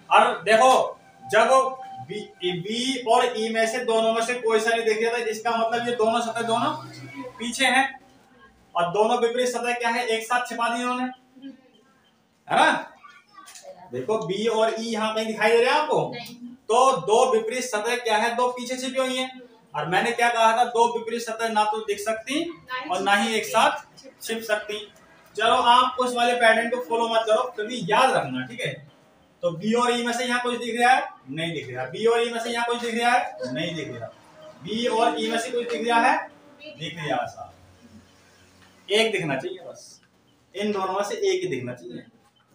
और देखो जब बी और ई में से दोनों में से कोई सा नहीं दिख रहा था, इसका मतलब ये दोनों सतह दोनों पीछे हैं और दोनों विपरीत सतह क्या है, एक साथ छिपा दी इन्होंने, है ना। देखो बी और ई यहाँ कहीं दिखाई दे रहे हैं आपको, तो दो विपरीत सतह क्या है, दो पीछे छिपी हुई हैं। और मैंने क्या कहा था, दो विपरीत सतह ना तो दिख सकती और ना ही एक साथ छिप सकती। चलो आप उस वाले पैटर्न को फॉलो मत करो, कभी याद रखना, ठीक है। तो बी और ई में से यहाँ कुछ दिख रहा है, नहीं दिख रहा। बी और ई में से यहाँ कुछ दिख रहा है, नहीं दिख रहा। बी और ई में से कुछ दिख रहा है, दिख रहा है, एक दिखना चाहिए बस, इन दोनों में से एक ही दिखना चाहिए।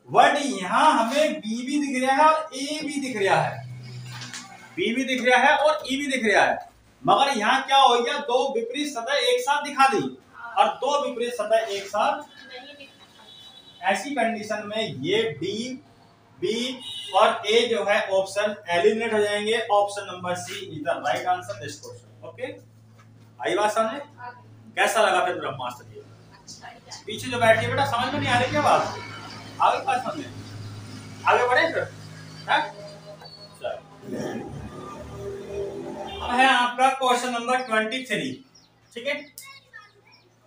वर्ड यहाँ हमें बी भी दिख रहा है और ए भी दिख रहा है, बी भी दिख रहा है और ई भी दिख रहा है, मगर यहाँ क्या हो गया, दो विपरीत सतह एक साथ दिखा दी और दो विपरीत सतह एक साथ। ऐसी कंडीशन में ये डी, बी और ए जो है ऑप्शन एलिमिनेट हो जाएंगे। Option number C is the right answer this question. Okay, आई बात समझ? कैसा लगा फिर ब्रह्मास्त्र? पीछे जो बैठी है बेटा, समझ में नहीं आ रही क्या बात? आगे बात समझ में, आगे बढ़े फिर। अब है आपका क्वेश्चन नंबर 23, ठीक है।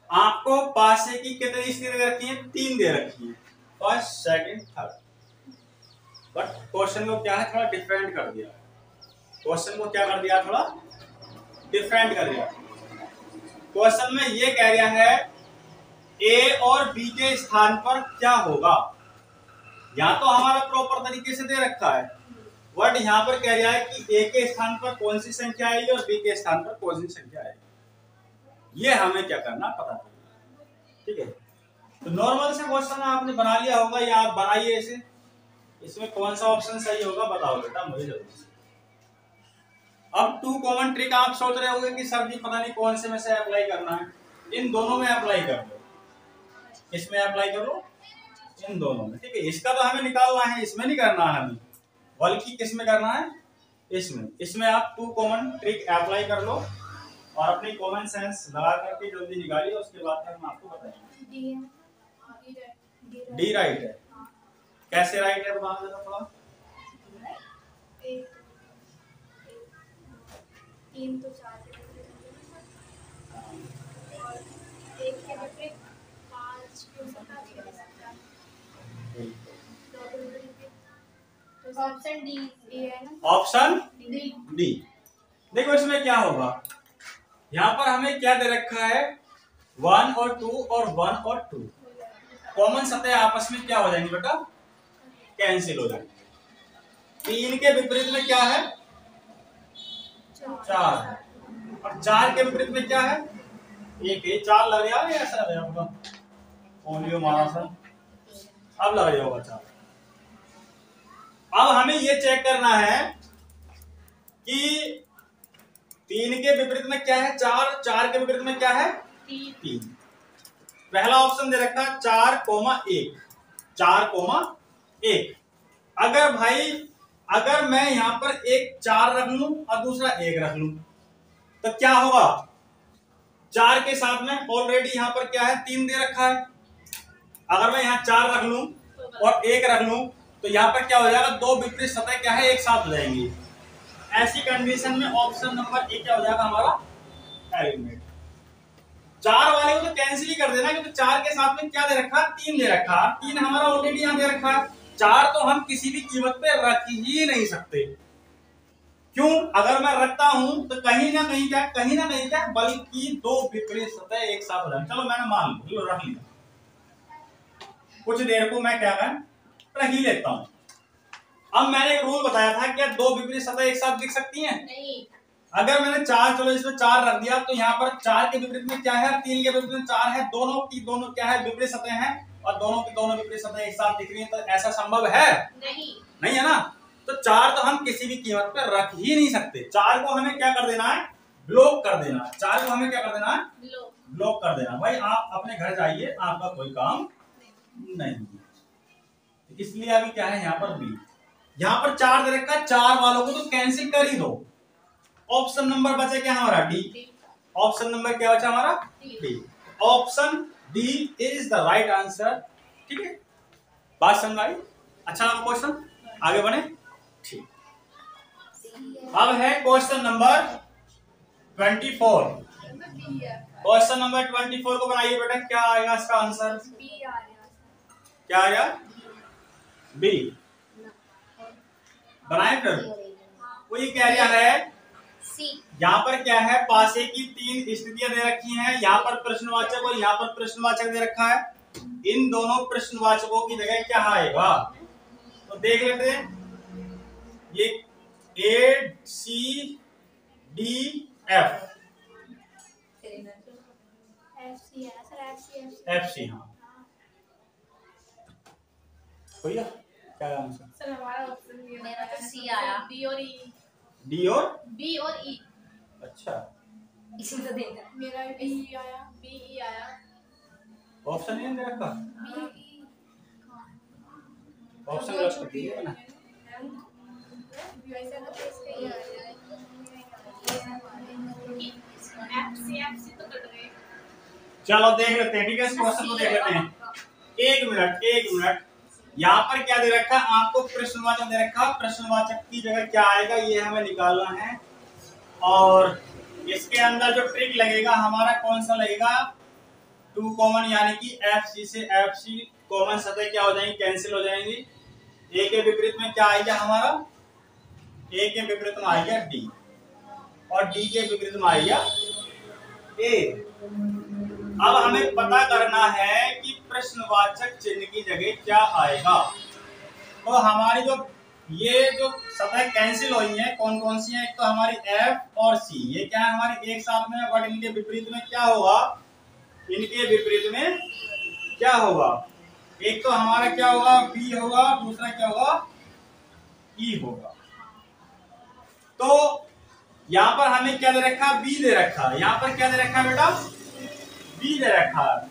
आपको पासे की कितनी स्थिति दे रखी है, 3 दे रखी है, first second third. But question को क्या है, थोड़ा डिफरेंट कर दिया। क्वेश्चन को क्या कर दिया, थोड़ा डिफरेंट कर दिया। क्वेश्चन में ये कह रहा है ए और बी के स्थान पर क्या होगा। यहाँ तो हमारा प्रॉपर तरीके से दे रखा है, बट यहाँ पर कह रहा है कि ए के स्थान पर कौन सी संख्या आएगी और बी के स्थान पर कौन सी संख्या आएगी। ये हमें क्या करना पता चलेगा, ठीक है। तो नॉर्मल से क्वेश्चन आपने बना लिया होगा, या आप बनाइए इसे, इसमें कौन सा ऑप्शन सही होगा बताओ बेटा मुझे जल्दी से। अब 2 कॉमन ट्रिक आप सोच रहे होंगे कि सर जी पता नहीं कौन से में से अप्लाई करना है। इन दोनों में अप्लाई कर लो, इसमें अप्लाई करो, इन दोनों में, ठीक है। इसका तो हमें निकालना है, इसमें नहीं करना है हमें, बल्कि किस में करना है, इसमें। इसमें आप 2 कॉमन ट्रिक अप्लाई कर लो और अपनी कॉमन सेंस लगा करके जल्दी निकालिए, उसके बाद हम आपको बताएंगे। डी राइट है, कैसे राइट है बता देना थोड़ा। 3 तो 4 और 1 के विपरीत 5 हो सकता है। ऑप्शन डी है ना, ऑप्शन डी। देखो इसमें क्या होगा, यहाँ पर हमें क्या दे रखा है, 1 और 2 और 1 और 2 कॉमन सतह आपस में क्या हो जाएंगे बेटा, कैंसिल हो जाएंगे। 3 के विपरीत में क्या है, 4 है, और 4 के विपरीत में क्या है, 1 है। 4 लग रहा है, ऐसा लग रहा है, पोलियो मारा था, अब लग रहा होगा 4। अब हमें ये चेक करना है कि 3 के विपरीत में क्या है, 4, 4 के विपरीत में क्या है, 3। पहला ऑप्शन दे रखा है 4,1, 4,1। अगर भाई, अगर मैं यहाँ पर एक 4 रख लूं और दूसरा 1 रख लूं तो क्या होगा, 4 के साथ में ऑलरेडी यहाँ पर क्या है, 3 दे रखा है। अगर मैं यहाँ 4 रख लूं और 1 रख लूं तो यहाँ पर क्या हो जाएगा, दो विपरीत सतह क्या है, एक साथ हो जाएंगी। ऐसी कंडीशन में ऑप्शन नंबर ए क्या हो जाएगा हमारा, एलिमिनेट। 4 वाले को तो कैंसिल ही कर देना, क्योंकि 4 के साथ में क्या दे रखा, 3 दे रखा। 3 हमारा ऑलरेडी यहाँ दे रखा है, 4 तो हम किसी भी कीमत पे रख ही नहीं सकते। क्यों, अगर मैं रखता हूं तो कहीं ना कहीं क्या, बल्कि दो विपरीत सतह एक साथ हो जाए। चलो मैंने मान लो रख लिया, कुछ देर को मैं क्या कर रख ही लेता हूं। अब मैंने एक रूल बताया था, क्या दो विपरीत सतह एक साथ दिख सकती हैं? नहीं। अगर मैंने 4, चलो इसमें 4 रख दिया, तो यहाँ पर 4 के विपरीत में क्या है, 3 के विपरीत में 4 है, दोनों की दोनों क्या है, विपरीत सतह हैं, और दोनों की दोनों विपरीत सतह एक साथ दिख रही है, तो ऐसा संभव है नहीं है ना। तो 4 तो हम किसी भी कीमत पर रख ही नहीं सकते। 4 को हमें क्या कर देना है, ब्लॉक कर देना है। 4 को हमें क्या कर देना है, ब्लॉक कर देना। भाई आप अपने घर जाइए, आपका कोई काम नहीं। इसलिए अभी क्या है यहाँ पर बी, यहाँ पर 4 दे रखा है, 4 वालों को तो कैंसिल कर ही दो। ऑप्शन नंबर बचा क्या हमारा, डी। ऑप्शन नंबर क्या बचा हमारा, D. Option D is the right answer, ठीक है। बात समझ आई? अच्छा लगा क्वेश्चन, आगे बढ़े, ठीक। अब है क्वेश्चन नंबर 24। क्वेश्चन नंबर 24 को बनाइए बेटा, क्या आएगा इसका आंसर? क्या आएगा? बी। बनाए फिर। वो ये कह रहा है यहाँ पर क्या है, पासे की 3 स्थितियां दे रखी हैं, यहाँ पर प्रश्नवाचक और यहाँ पर प्रश्नवाचक दे रखा है। इन दोनों प्रश्नवाचकों की जगह क्या आएगा तो देख लेते हैं। ये A C D F F C. हाँ भैया क्या आंसर? सर हमारा ऑप्शन मेरा तो सी आया, डी और ई। डी और बी और ई। अच्छा, इसमें तो देखा मेरा बी आया, बी ई आया, ऑप्शन नहीं दे रखा। बी ई ऑप्शन गलत कर दिए ना। वैसे तो इसका ही आया। एफ सी तो कट गए। चलो देख लेते हैं, ठीक है, इस क्वेश्चन को देख लेते हैं। एक मिनट। यहाँ पर क्या दे रखा है आपको? प्रश्नवाचक दे रखा। प्रश्नवाचक की जगह क्या आएगा ये हमें निकालना है। और इसके अंदर जो ट्रिक लगेगा हमारा कौन सा लगेगा? 2 कॉमन, यानी कि एफ सी से एफ सी कॉमन सतह क्या हो जाएंगी? कैंसिल हो जाएंगी। ए के विपरीत में क्या आएगा हमारा? ए के विपरीत में आएगा डी और डी के विपरीत में आएगा ए। अब हमें पता करना है कि प्रश्नवाचक चिन्ह की जगह क्या आएगा। तो हमारी जो सतह कैंसिल हुई है कौन कौन सी है? एक तो हमारी एफ और सी, ये क्या है हमारी एक साथ में, बट इनके विपरीत में क्या होगा? इनके विपरीत में क्या होगा? एक तो हमारा क्या होगा? बी होगा, दूसरा क्या होगा? ई होगा। तो यहाँ पर हमें क्या दे रखा? बी दे रखा। यहाँ पर क्या दे रखा बेटा? बी दे रखा।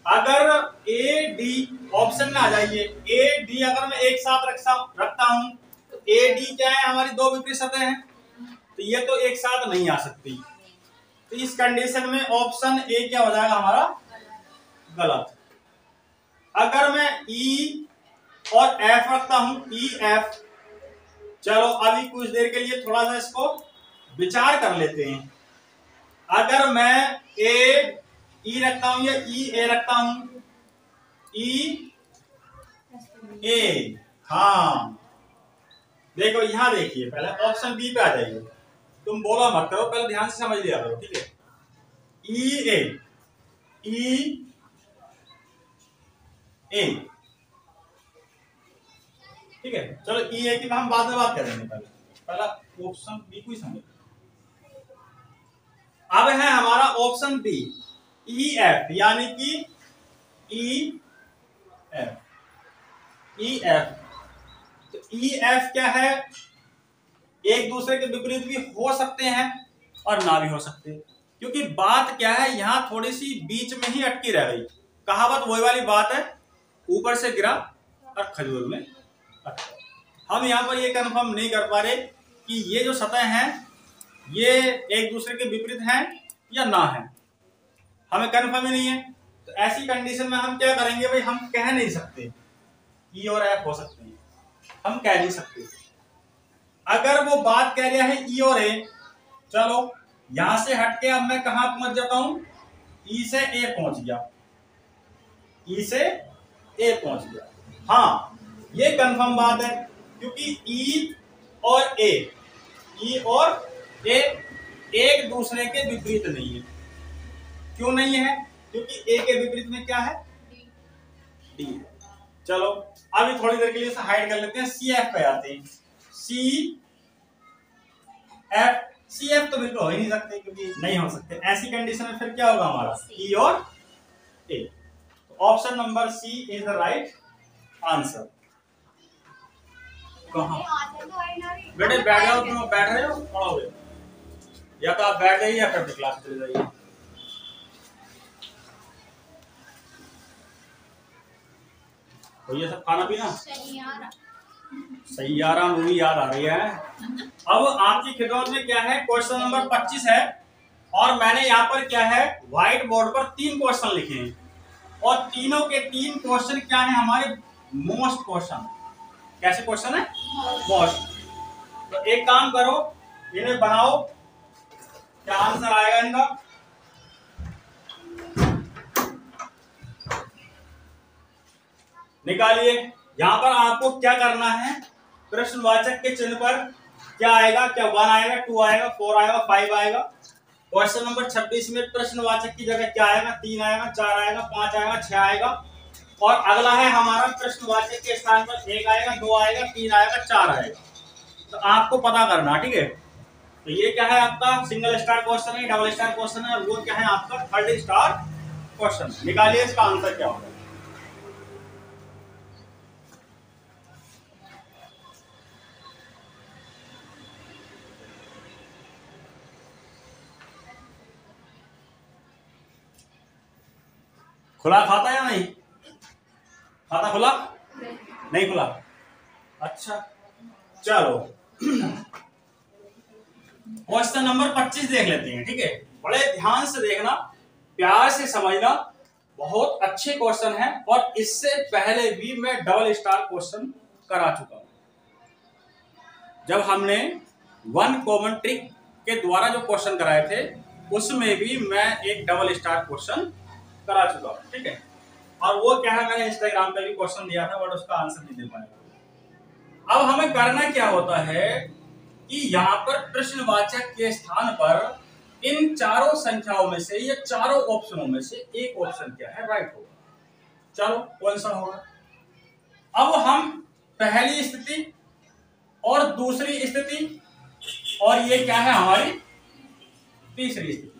अगर ए डी ऑप्शन में आ जाइए, ए डी अगर मैं एक साथ रखता हूं तो ए डी क्या है? हमारी 2 विपरीत सतह हैं, तो ये तो एक साथ नहीं आ सकती। तो इस कंडीशन में ऑप्शन ए क्या हो जाएगा हमारा? गलत। अगर मैं ई और एफ रखता हूं, ई एफ, चलो अभी कुछ देर के लिए थोड़ा सा इसको विचार कर लेते हैं। अगर मैं ए ई रखता हूं या ई ए रखता हूं, ई ए, हाँ देखो यहां देखिए, पहले ऑप्शन बी पे आ जाइए। तुम बोला मत करो, पहले ध्यान से समझ लिया करो, ठीक है। ई ए, ई ए, ठीक है। चलो ई ए की हम बाद में बात करेंगे, पहला ऑप्शन बी को ही समझ। अब है हमारा ऑप्शन बी ई एफ, यानी कि ई एफ। ई एफ, तो ई एफ क्या है? एक दूसरे के विपरीत भी हो सकते हैं और ना भी हो सकते, क्योंकि बात क्या है यहां थोड़ी सी बीच में ही अटकी रह गई। कहावत वही वाली बात है, ऊपर से गिरा और खजूर में अटका। हम यहां पर ये कंफर्म नहीं कर पा रहे कि ये जो सतह हैं ये एक दूसरे के विपरीत हैं या ना है, हमें कंफर्म ही नहीं है। तो ऐसी कंडीशन में हम क्या करेंगे भाई? हम कह नहीं सकते ई और एफ हो सकते हैं, हम कह नहीं सकते। अगर वो बात कह रहा है ई और ए, चलो यहां से हटके अब मैं कहां पहुंच जाता हूं? ई से ए पहुंच गया, ई से ए पहुंच गया। हाँ ये कंफर्म बात है, क्योंकि ई और ए एक दूसरे के विपरीत नहीं है। क्यों नहीं है? क्योंकि ए के विपरीत में क्या है? डी है। चलो अभी थोड़ी देर के लिए हाइड कर लेते हैं, सी एफ पे आते हैं। सी एफ तो बिल्कुल हो ही नहीं सकते, क्योंकि नहीं हो सकते। ऐसी कंडीशन में फिर क्या होगा हमारा? ई और A. Option number C is the right answer. कहाँ बेटे बैठ जाओ, तुम बैठ रहे हो, पढ़ोगे या तो आप बैठ जाइए या फिर क्लास चले जाइए। तो ये सब खाना पीना सैयारा मूवी याद आ रही है। अब आपकी खिदमत में क्या है? क्वेश्चन नंबर 25 है, और मैंने यहाँ पर क्या है व्हाइट बोर्ड पर 3 क्वेश्चन लिखे हैं, और तीनों के 3 क्वेश्चन क्या है? हमारे मोस्ट क्वेश्चन। कैसे क्वेश्चन है? मोस्ट। तो एक काम करो, इन्हें बनाओ, क्या आंसर आएगा इनका। निकालिए। यहां पर आपको क्या करना है, प्रश्नवाचक के चिन्ह पर क्या आएगा, क्या 1 आएगा, 2 आएगा, 4 आएगा, 5 आएगा। क्वेश्चन नंबर 26 में प्रश्नवाचक की जगह क्या आएगा, 3 आएगा, 4 आएगा, 5 आएगा, 6 आएगा। और अगला है हमारा प्रश्नवाचक के स्थान पर 1 आएगा, 2 आएगा, 3 आएगा, 4 आएगा। तो आपको पता करना, ठीक है। तो ये क्या है आपका सिंगल स्टार क्वेश्चन है, डबल स्टार क्वेश्चन है, वो क्या है आपका थर्ड स्टार क्वेश्चन। निकालिए इसका आंसर क्या होगा। खुला खाता या नहीं, खाता खुला नहीं खुला, अच्छा चलो क्वेश्चन नंबर 25 देख लेते हैं, ठीक है। बड़े ध्यान से देखना, प्यार से समझना, बहुत अच्छे क्वेश्चन हैं। और इससे पहले भी मैं डबल स्टार क्वेश्चन करा चुका हूं। जब हमने 1 कॉमन ट्रिक के द्वारा जो क्वेश्चन कराए थे, उसमें भी मैं एक डबल स्टार क्वेश्चन करा चुका हूं, ठीक है। और वो क्या है, मैंने इंस्टाग्राम पे भी क्वेश्चन दिया था, बट उसका आंसर नहीं दे पाया। अब हमें करना क्या होता है कि यहाँ पर प्रश्नवाचक के स्थान पर इन चारों संख्याओं में से, या चारों ऑप्शनों में से एक ऑप्शन क्या है, राइट होगा। चलो कौन सा होगा। अब हम पहली स्थिति और दूसरी स्थिति, और ये क्या है हमारी तीसरी स्थिति।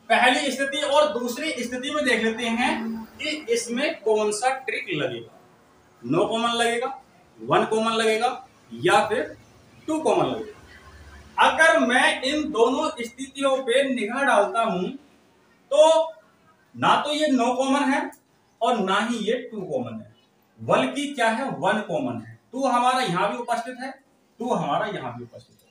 पहली स्थिति और दूसरी स्थिति में देख लेते हैं कि इसमें कौन सा ट्रिक लगेगा। नो कॉमन लगेगा, 1 कॉमन लगेगा, या फिर 2 कॉमन लगेगा। अगर मैं इन दोनों स्थितियों पे निगाह डालता हूं तो ना तो ये नो कॉमन है और ना ही ये 2 कॉमन है, बल्कि क्या है 1 कॉमन है। 2 हमारा यहां भी उपस्थित है, 2 हमारा यहां भी उपस्थित है।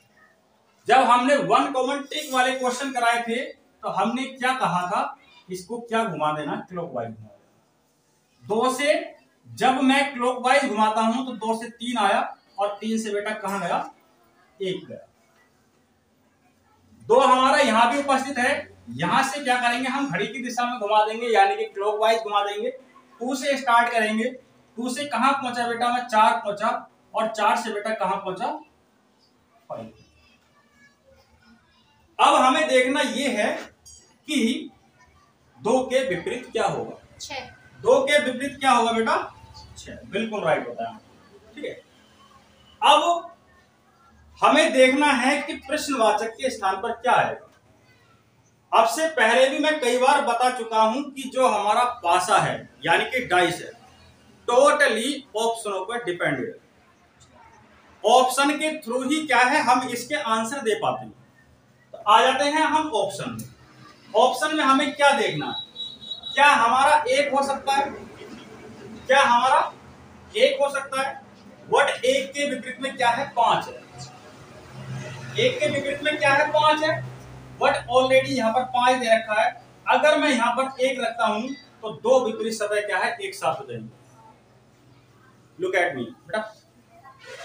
जब हमने 1 कॉमन ट्रिक वाले क्वेश्चन कराए थे तो हमने क्या कहा था, इसको क्या घुमा देना, क्लॉकवाइज घुमा देना। 2 से जब मैं क्लॉकवाइज घुमाता हूं तो 2 से 3 आया, और 3 से बेटा कहां गया, 1 गया। 2 हमारा यहां भी उपस्थित है, यहां से क्या करेंगे हम घड़ी की दिशा में घुमा देंगे, यानी कि क्लॉकवाइज घुमा देंगे। 2 से स्टार्ट करेंगे, 2 से कहां पहुंचा बेटा मैं, 4 पहुंचा, और 4 से बेटा कहां पहुंचा, 5। अब हमें देखना यह है कि 2 के विपरीत क्या होगा, 6। 2 के विपरीत क्या होगा बेटा, 6। बिल्कुल राइट बताया, ठीक है। अब हमें देखना है कि प्रश्नवाचक के स्थान पर क्या आएगा। अब से पहले भी मैं कई बार बता चुका हूं कि जो हमारा पासा है, यानी कि डाइस है, टोटली ऑप्शनों पर डिपेंडेड है। ऑप्शन के थ्रू ही क्या है हम इसके आंसर दे पाते हैं। तो आ जाते हैं हम ऑप्शन में। ऑप्शन में हमें क्या देखना है, क्या हमारा 1 हो सकता है, क्या हमारा 1 हो सकता है, बट 1 के विपरीत में क्या है, 5 है। 1 के विपरीत में क्या है, 5 है, बट ऑलरेडी यहाँ पर 5 दे रखा है। अगर मैं यहाँ पर 1 रखता हूं तो 2 विपरीत सतह क्या है, एक साथ हो जाएंगे। लुक एट मी बेटा,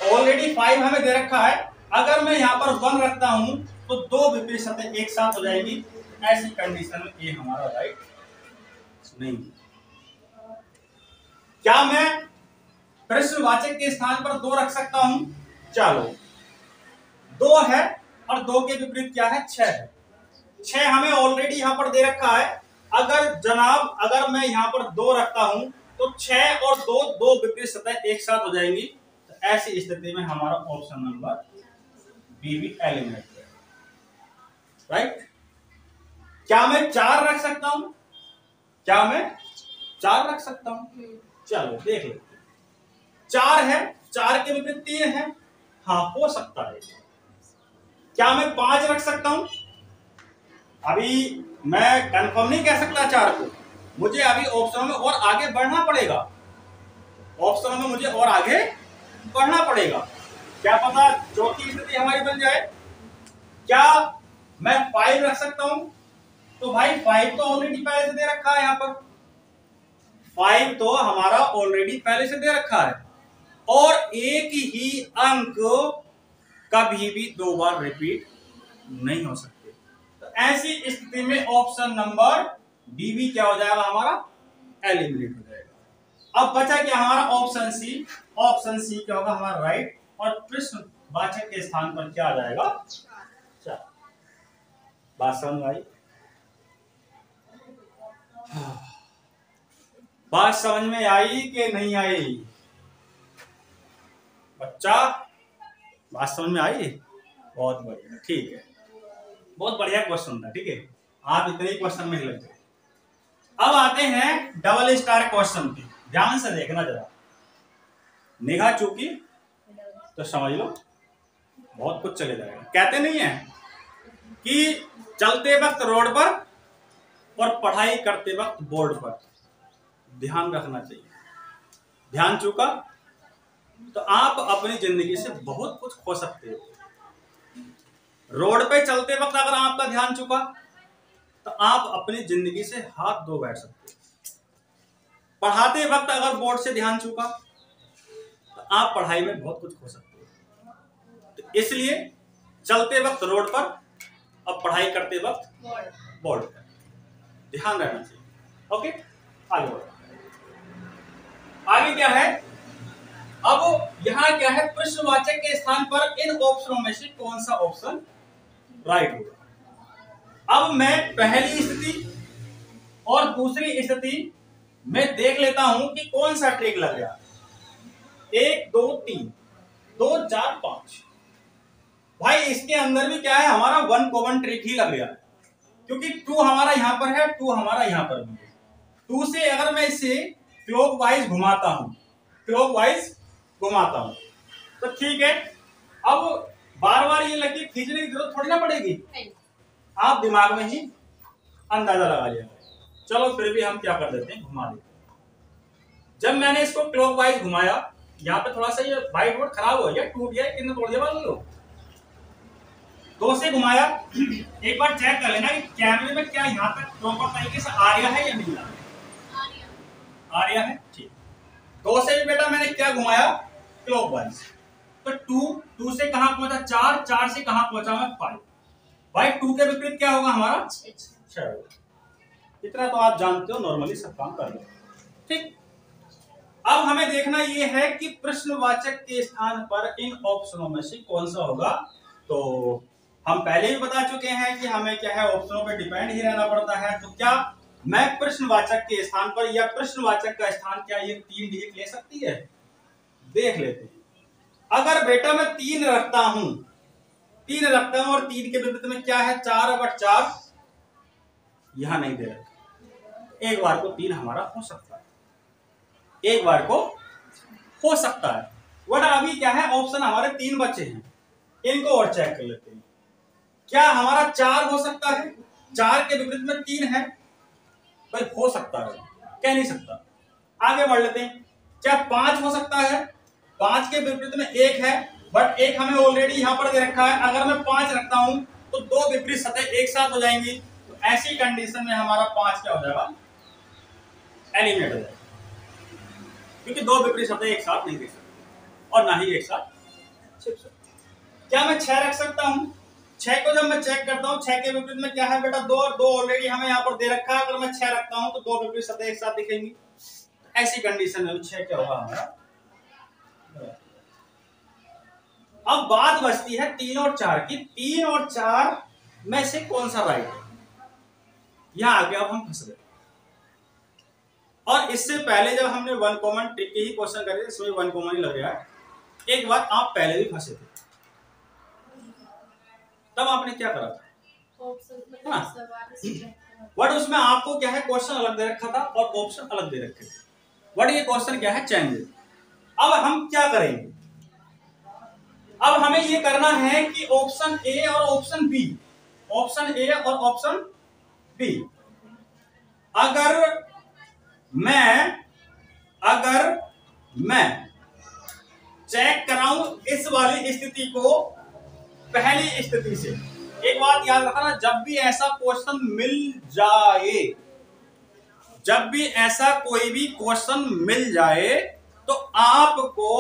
ऑलरेडी 5 हमें दे रखा है, अगर मैं यहाँ पर 1 रखता हूं तो 2 विपरीत सतह एक साथ हो जाएगी। ऐसी कंडीशन में ये हमारा राइट नहीं। क्या मैं प्रश्नवाचक के स्थान पर 2 रख सकता हूं, चलो 2 है, और 2 के विपरीत क्या है, 6 है। 6 हमें ऑलरेडी यहां पर दे रखा है। अगर मैं यहां पर 2 रखता हूं तो 6 और 2 विपरीत सतह एक साथ हो जाएंगी। तो ऐसी स्थिति में हमारा ऑप्शन नंबर बी भी एलिमिनेट है, राइट। क्या मैं 4 रख सकता हूं, क्या मैं 4 रख सकता हूं, चलो देख लेते हैं। 4 है, 4 के विपरीत 3 है, हाँ हो सकता है। क्या मैं 5 रख सकता हूं, अभी मैं कंफर्म नहीं कह सकता 4 को, मुझे अभी ऑप्शनों में और आगे बढ़ना पड़ेगा। ऑप्शनों में मुझे और आगे बढ़ना पड़ेगा, क्या पता चौथी स्थिति हमारी बन जाए। क्या मैं 5 रख सकता हूं, तो भाई 5 तो ऑलरेडी पहले से दे रखा है, यहाँ पर 5 तो हमारा ऑलरेडी पहले से दे रखा है, और एक ही अंक कभी भी 2 बार रिपीट नहीं हो सकते। तो ऐसी स्थिति में ऑप्शन नंबर बी भी क्या हो जाएगा हमारा, एलिमिनेट हो जाएगा। अब बचा क्या हमारा ऑप्शन सी। ऑप्शन सी क्या होगा हमारा राइट, और प्रश्नवाचक के स्थान पर क्या आ जाएगा, 4। बात समझ में आई? बात समझ में आई कि नहीं आई बच्चा? बात समझ में आई? बहुत बढ़िया, ठीक है, बहुत बढ़िया क्वेश्चन था। ठीक है, आप इतने ही क्वेश्चन में लग गए। अब आते हैं डबल स्टार क्वेश्चन पे, ध्यान से देखना जरा, निगाह चूकी तो समझ लो बहुत कुछ चले जाएगा। कहते नहीं है कि चलते वक्त रोड पर और पढ़ाई करते वक्त बोर्ड पर, ध्यान रखना चाहिए। ध्यान चूका तो आप अपनी जिंदगी से बहुत कुछ खो सकते हो। रोड पे चलते वक्त अगर आपका ध्यान चूका तो आप अपनी जिंदगी से हाथ धो बैठ सकते हो। पढ़ाते वक्त अगर बोर्ड से ध्यान चूका तो आप पढ़ाई में बहुत कुछ खो सकते हो। तो इसलिए चलते वक्त रोड पर और पढ़ाई करते वक्त बोर्ड पर ध्यान रखना चाहिए। ओके, आगे बढ़ो। आगे क्या है, अब यहां क्या है, प्रश्नवाचक के स्थान पर इन ऑप्शनों में से कौन सा ऑप्शन राइट होगा। अब मैं पहली स्थिति और दूसरी स्थिति में देख लेता हूं कि कौन सा ट्रिक लग रहा है। 1 2 3 2 4 5, भाई इसके अंदर भी क्या है हमारा 1 कॉमन ट्रिक ही लग रहा है, क्योंकि 2 हमारा यहां पर है, 2 हमारा यहां पर भी है। 2 से अगर मैं इसे क्लॉकवाइज घुमाता हूं, क्लॉकवाइज घुमाता हूं तो ठीक है। अब बार बार ये लकीर खींचने की जरूरत थोड़ी ना पड़ेगी, आप दिमाग में ही अंदाजा लगा लिया। चलो फिर भी हम क्या कर देते हैं, घुमा देते हैं। जब मैंने इसको क्लॉकवाइज घुमाया, यहाँ पे थोड़ा सा ये व्हाइट बोर्ड खराब हो गया, टूट गया, कितने तोड़ दिया लो। 2 से घुमाया, एक बार चेक कर लेना कि कैमरे में क्या यहाँ तक प्रॉपर तरीके से आ रहा है या नहीं आ रहा है। ठीक, 2 से भी बेटा मैंने क्या घुमाया, क्लॉकवाइज। तो 2 से कहां पहुंचा, 4 से कहां पहुंचा मैं, 5। भाई 2 के विपरीत क्या होगा हमारा, 6। इतना तो आप जानते हो, नॉर्मली सब काम कर लो। ठीक, अब हमें देखना ये है कि प्रश्नवाचक के स्थान पर इन ऑप्शनों में से कौन सा होगा। तो हम पहले भी बता चुके हैं कि हमें क्या है, ऑप्शनों पे डिपेंड ही रहना पड़ता है। तो क्या मैं प्रश्नवाचक के स्थान पर या प्रश्नवाचक का स्थान क्या ये 3 डिजिट ले सकती है, देख लेते हैं। अगर बेटा मैं 3 रखता हूं, 3 रखता हूं और 3 के विपरीत में क्या है, 4/4 यहां नहीं दे रखा। एक बार को 3 हमारा हो सकता है, एक बार को हो सकता है। वट अभी क्या है, ऑप्शन हमारे 3 बचे हैं, इनको और चेक कर लेते हैं। क्या हमारा 4 हो सकता है, 4 के विपरीत में 3 है, भाई हो सकता है, कह नहीं सकता। आगे बढ़ लेते हैं। क्या 5 हो सकता है, 5 के विपरीत में 1 है, बट 1 हमें ऑलरेडी यहां पर दे रखा है। अगर मैं 5 रखता हूं तो 2 विपरीत सतह एक साथ हो जाएंगी। तो ऐसी कंडीशन में हमारा 5 क्या हो जाएगा, एलिमिनेट हो जाएगा, क्योंकि 2 विपरीत सतह एक साथ नहीं दे सकते और ना ही एक साथ छिप सकते। क्या मैं 6 रख सकता हूं, 6 को जब मैं चेक करता हूं, 6 के विपरीत में क्या है बेटा, 2 और 2 ऑलरेडी हमें यहाँ पर दे रखा है। अगर मैं 6 रखता हूं तो 2 विपरीत सतह एक साथ दिखेंगी। ऐसी कंडीशन में 6 क्या होगा हमारा। अब बात बचती है 3 और 4 की। 3 और 4 में से कौन सा राइट है, यहां आके अब हम फंस गए। और इससे पहले जब हमने 1 कॉमन ट्रिक के ही क्वेश्चन करे, इसमें 1 कॉमन ही लग रहा है। एक बार आप पहले भी फंसे थे, तब आपने क्या करा था, बट उसमें आपको क्या है, क्वेश्चन अलग दे रखा था और ऑप्शन अलग दे रखे थे। बट ये क्वेश्चन क्या है, चेंज। अब हम क्या करेंगे, अब हमें ये करना है कि ऑप्शन ए और ऑप्शन बी, ऑप्शन ए और ऑप्शन बी, अगर मैं चेक कराऊं इस वाली स्थिति को पहली स्थिति से। एक बात याद रखना, जब भी ऐसा क्वेश्चन मिल जाए, जब भी ऐसा कोई भी क्वेश्चन मिल जाए तो आपको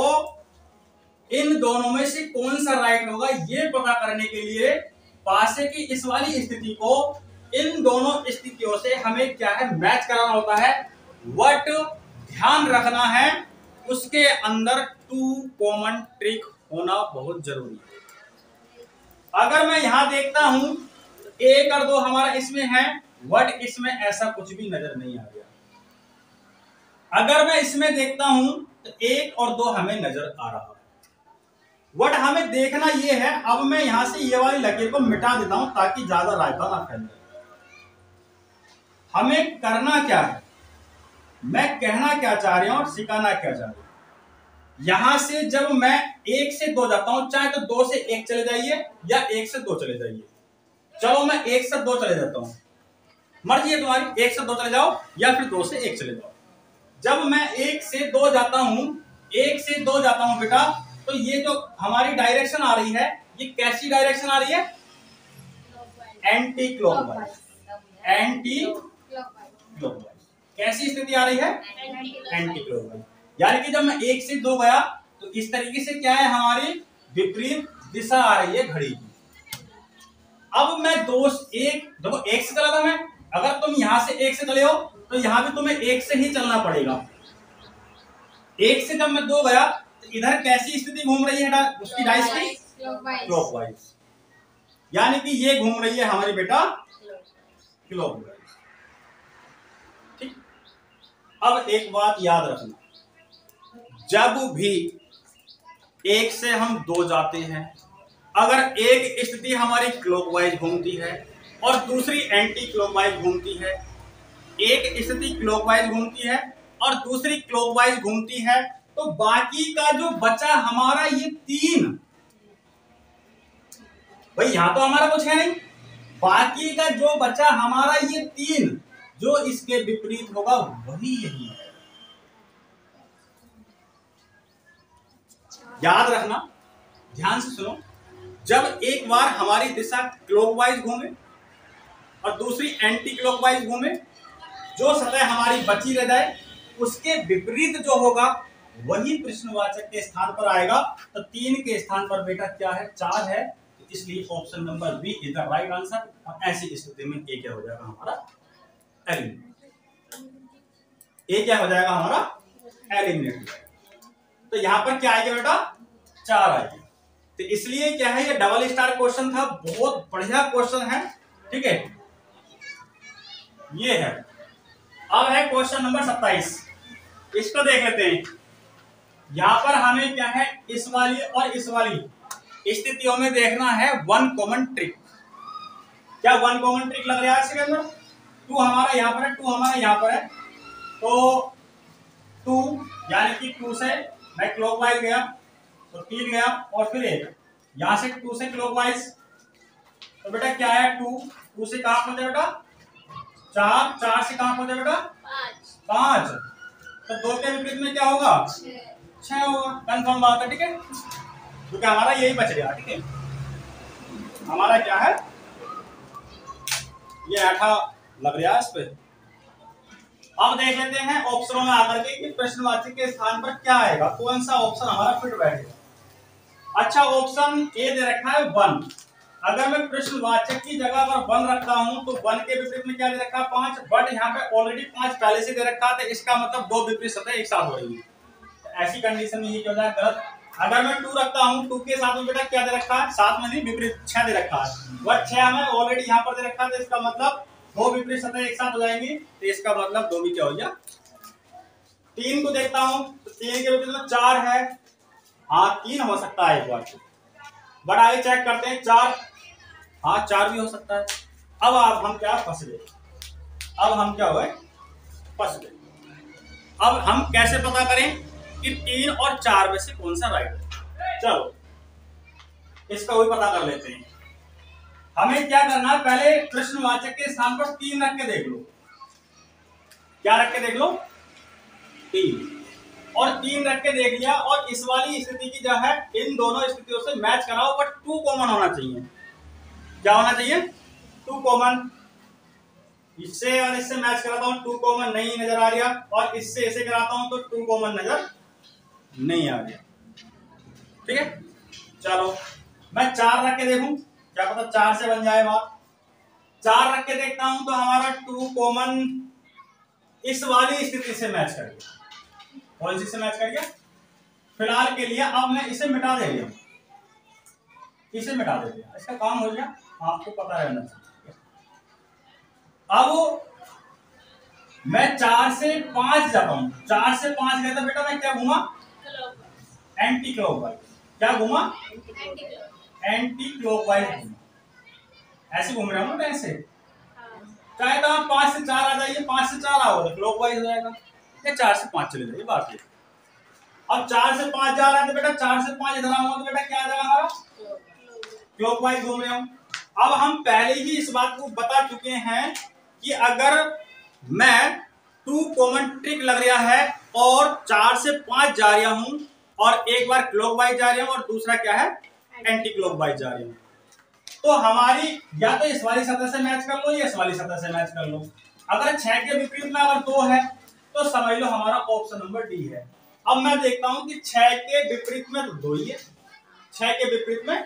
इन दोनों में से कौन सा राइट होगा ये पता करने के लिए पासे की इस वाली स्थिति को इन दोनों स्थितियों से हमें क्या है मैच कराना होता है। बट ध्यान रखना है उसके अंदर 2 कॉमन ट्रिक होना बहुत जरूरी है। अगर मैं यहां देखता हूं 1 और 2 हमारा इसमें है, बट इसमें ऐसा कुछ भी नजर नहीं आ गया। अगर मैं इसमें देखता हूं तो 1 और 2 हमें नजर आ रहा है, बट हमें देखना ये है। अब मैं यहां से ये वाली लकीर को मिटा देता हूं ताकि ज्यादा रायता ना फैले। हमें करना क्या है, मैं कहना क्या चाह रहा हूं और सिखाना क्या चाह रहा हूं। यहां से जब मैं 1 से 2 जाता हूं, चाहे तो 2 से 1 चले जाइए या 1 से 2 चले जाइए। चलो मैं 1 से 2 चले जाता हूं, मर्जी है तुम्हारी, 1 से 2 चले जाओ या फिर 2 से 1 चले जाओ। जब मैं 1 से 2 जाता हूं, 1 से 2 जाता हूं बेटा, तो ये जो हमारी डायरेक्शन आ रही है ये कैसी डायरेक्शन आ रही है, एंटी क्लॉकवाइज। एंटी क्लॉकवाइज कैसी स्थिति आ रही है, एंटी क्लॉकवाइज। यानी कि जब मैं 1 से 2 गया तो इस तरीके से क्या है हमारी विपरीत दिशा आ रही है घड़ी की। अब मैं 2 1 देखो 1 से चला था मैं, अगर तुम यहां से 1 से चले हो तो यहां भी तुम्हें 1 से ही चलना पड़ेगा। 1 से जब मैं 2 गया तो इधर कैसी स्थिति घूम रही है उसकी डाइस की, क्लॉकवाइज। यानी कि ये घूम रही है हमारी बेटा क्लॉकवाइज। ठीक। अब एक बात याद रखना, जब भी 1 से हम 2 जाते हैं, अगर एक स्थिति हमारी क्लॉकवाइज घूमती है और दूसरी एंटी क्लॉकवाइज घूमती है, एक स्थिति क्लॉकवाइज घूमती है और दूसरी क्लॉकवाइज घूमती है, तो बाकी का जो बचा हमारा ये 3, भाई यहां तो हमारा कुछ है नहीं, बाकी का जो बचा हमारा ये 3 जो इसके विपरीत होगा वही यही है। याद रखना, ध्यान से सुनो, जब एक बार हमारी दिशा क्लॉकवाइज घूमे और दूसरी एंटी क्लॉकवाइज घूमे, जो सतह हमारी बची रह जाए उसके विपरीत जो होगा वही प्रश्नवाचक के स्थान पर आएगा। तो 3 के स्थान पर बेटा क्या है, 4 है, तो इसलिए option number B is the right answer. और ऐसी स्थिति में ए क्या हो जाएगा हमारा, एलिमिनेट। ए क्या हो जाएगा हमारा, एलिमिनेट। तो यहां पर क्या आएगा बेटा, 4 आएगी। तो इसलिए क्या है, ये डबल स्टार क्वेश्चन था, बहुत बढ़िया क्वेश्चन है। ठीक है, ये है। अब है क्वेश्चन नंबर 27, इसको देख लेते हैं। यहां पर हमें क्या है, इस वाली और इस वाली स्थितियों में देखना है 1 कॉमन ट्रिक। क्या 1 कॉमन ट्रिक लग रहा है इसके अंदर? 2 हमारा यहां पर है, 2 हमारा यहां पर है, तो 2 यानी कि 2 से मैं क्लॉकवाइज गया तो 3 गया और फिर 1, यहां से 2 से क्लॉकवाइज, तो बेटा क्या है 2 से कहां पहुंचे बेटा, 4 से कहां पहुंचे बेटा, 5। तो 2 के विपरीत में क्या होगा, 6 होगा। कंफर्म बात है, ठीक है, क्योंकि हमारा यही बच गया। ठीक है, हमारा क्या है, ये 8 लग रहा है इस पे। अब देख लेते हैं ऑप्शनों में आकर के कि प्रश्नवाचक के स्थान पर क्या आएगा, कौन सा ऑप्शन हमारा फिट बैठेगा। अच्छा, ऑप्शन ए दे रखा है 1। अगर मैं प्रश्नवाचक की जगह पर 1 रखता हूं तो 1 के विपरीत में क्या दे रखा है, 5। बट यहाँ पे ऑलरेडी 5 पहले से दे रखा था, इसका मतलब 2 विपरीत सतह एक साथ हो रही है। ऐसी कंडीशन में ये क्या हो जाए, गलत। अगर मैं 2 रखता हूं, 2 के साथ में बेटा क्या दे रखा है, साथ में नहीं विपरीत 6 दे रखा है, बट 6 में ऑलरेडी यहाँ पर दे रखा था, इसका मतलब 2 विपरीत सतह एक साथ हो जाएंगी, तो इसका मतलब 2 भी क्या हो गया। 3 को देखता हूं तो 3 के विपरीत में 4 है, हाँ 3 हो सकता है एक बार, बट आगे चेक करते हैं 4, हाँ 4 भी हो सकता है। अब आप हम क्या फंस गए, अब हम क्या हुए, फंस गए। अब हम कैसे पता करें कि 3 और 4 में से कौन सा राइट है, चलो इसका भी पता कर लेते हैं। हमें क्या करना है, पहले प्रश्नवाचक के स्थान पर 3 रख के देख लो। क्या रख के देख लो, 3, और 3 रख के देख लिया, और इस वाली स्थिति की जो है इन दोनों स्थितियों से मैच कराओ, बट 2 कॉमन होना चाहिए। क्या होना चाहिए, 2 कॉमन। इससे और इससे मैच कराता हूं, 2 कॉमन नहीं नजर आ रहा, और इससे इसे कराता हूं तो 2 कॉमन नजर नहीं आ रहा। ठीक है, चलो मैं 4 रख के देखूं, क्या पता 4 से बन जाए बात। 4 रख के देखता हूं तो हमारा 2 कॉमन इस वाली स्थिति से मैच कर गया। कौन सी से मैच कर गया? फिलहाल के लिए अब मैं इसे मिटा दे रहा हूं, इसे मिटा दे दिया, इसका काम हो गया, आपको पता रहना चाहिए। अब मैं 4 से 5 जाता हूं, 4 से 5 गया था बेटा, मैं क्या घूमा? Anti clockwise. क्या घूमा? एंटी क्लॉकवाइज घूमा। ऐसे घूम रहा हूं ना, ऐसे चाहे तो आप 5 से 4 आ जाइए, 5 से 4 आओ तो क्लॉकवाइज हो जाएगा, या 4 से 5 चले जाइए, बात ये। अब 4 से 5 जा रहा है तो बेटा 4 से 5 इधर आऊंगा तो बेटा क्या आ जाएगा हमारा? क्लॉकवाइज घूम रहे हूं। अब हम पहले ही इस बात को बता चुके हैं कि अगर मैं 2 कॉमन ट्रिक लग रहा है और 4 से 5 जा रहा हूं और एक बार क्लॉकवाइज जा रहा हूं और दूसरा क्या है? एंटी क्लॉकवाइज जा रही हूं, तो हमारी या तो इस वाली सतह से मैच कर लो या इस वाली सतह से मैच कर लो। अगर 6 के विपरीत में अगर 2 है तो समझ लो हमारा ऑप्शन नंबर डी है। अब मैं देखता हूं कि 6 के विपरीत में तो 2 ही है, 6 के विपरीत में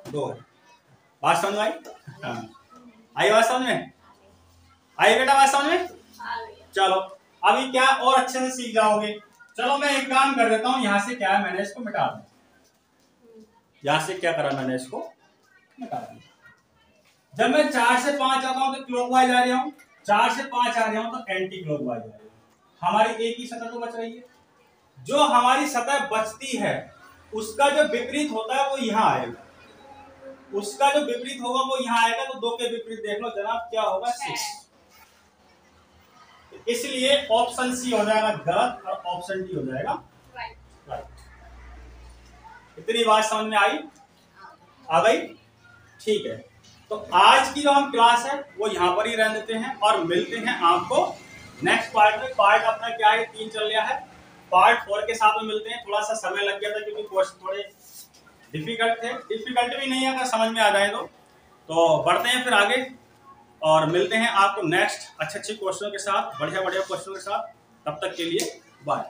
2 है। बात समझ आई? आई बात समझ में? आई बेटा बात समझ में? चलो अभी क्या और अच्छे से सीख जाओगे। चलो मैं एक काम कर देता हूं, यहां से क्या है, मैंने इसको मिटा दिया, यहां से क्या करा मैंने, इसको मिटा दिया। जब मैं 4 से 5 आता हूं तो क्लॉकवाइज आ रहा हूं, 4 से 5 आ रहा हूं तो एंटी क्लॉकवाइज आ रही हूं। हमारी एक ही सतह तो बच रही है, जो हमारी सतह बचती है उसका जो विपरीत होता है वो यहां आएगा, उसका जो विपरीत होगा वो यहां आएगा। तो 2 के विपरीत देख लो जनाब, क्या होगा? 6। इसलिए ऑप्शन सी हो जाएगा गलत और ऑप्शन डी हो जाएगा राइट। इतनी बात समझ में आई? आ गई? ठीक है, तो आज की जो हम क्लास है वो यहाँ पर ही रहने देते हैं और मिलते हैं आपको नेक्स्ट पार्ट में। पार्ट अपना क्या है, 3 चल रहा है, पार्ट 4 के साथ में मिलते हैं। थोड़ा सा समय लग गया था क्योंकि क्वेश्चन थोड़े डिफिकल्ट थे, डिफिकल्ट भी नहीं है, अगर समझ में आ जाए तो बढ़ते हैं फिर आगे और मिलते हैं आपको नेक्स्ट अच्छे क्वेश्चनों के साथ, बढ़िया क्वेश्चनों के साथ। तब तक के लिए बाय।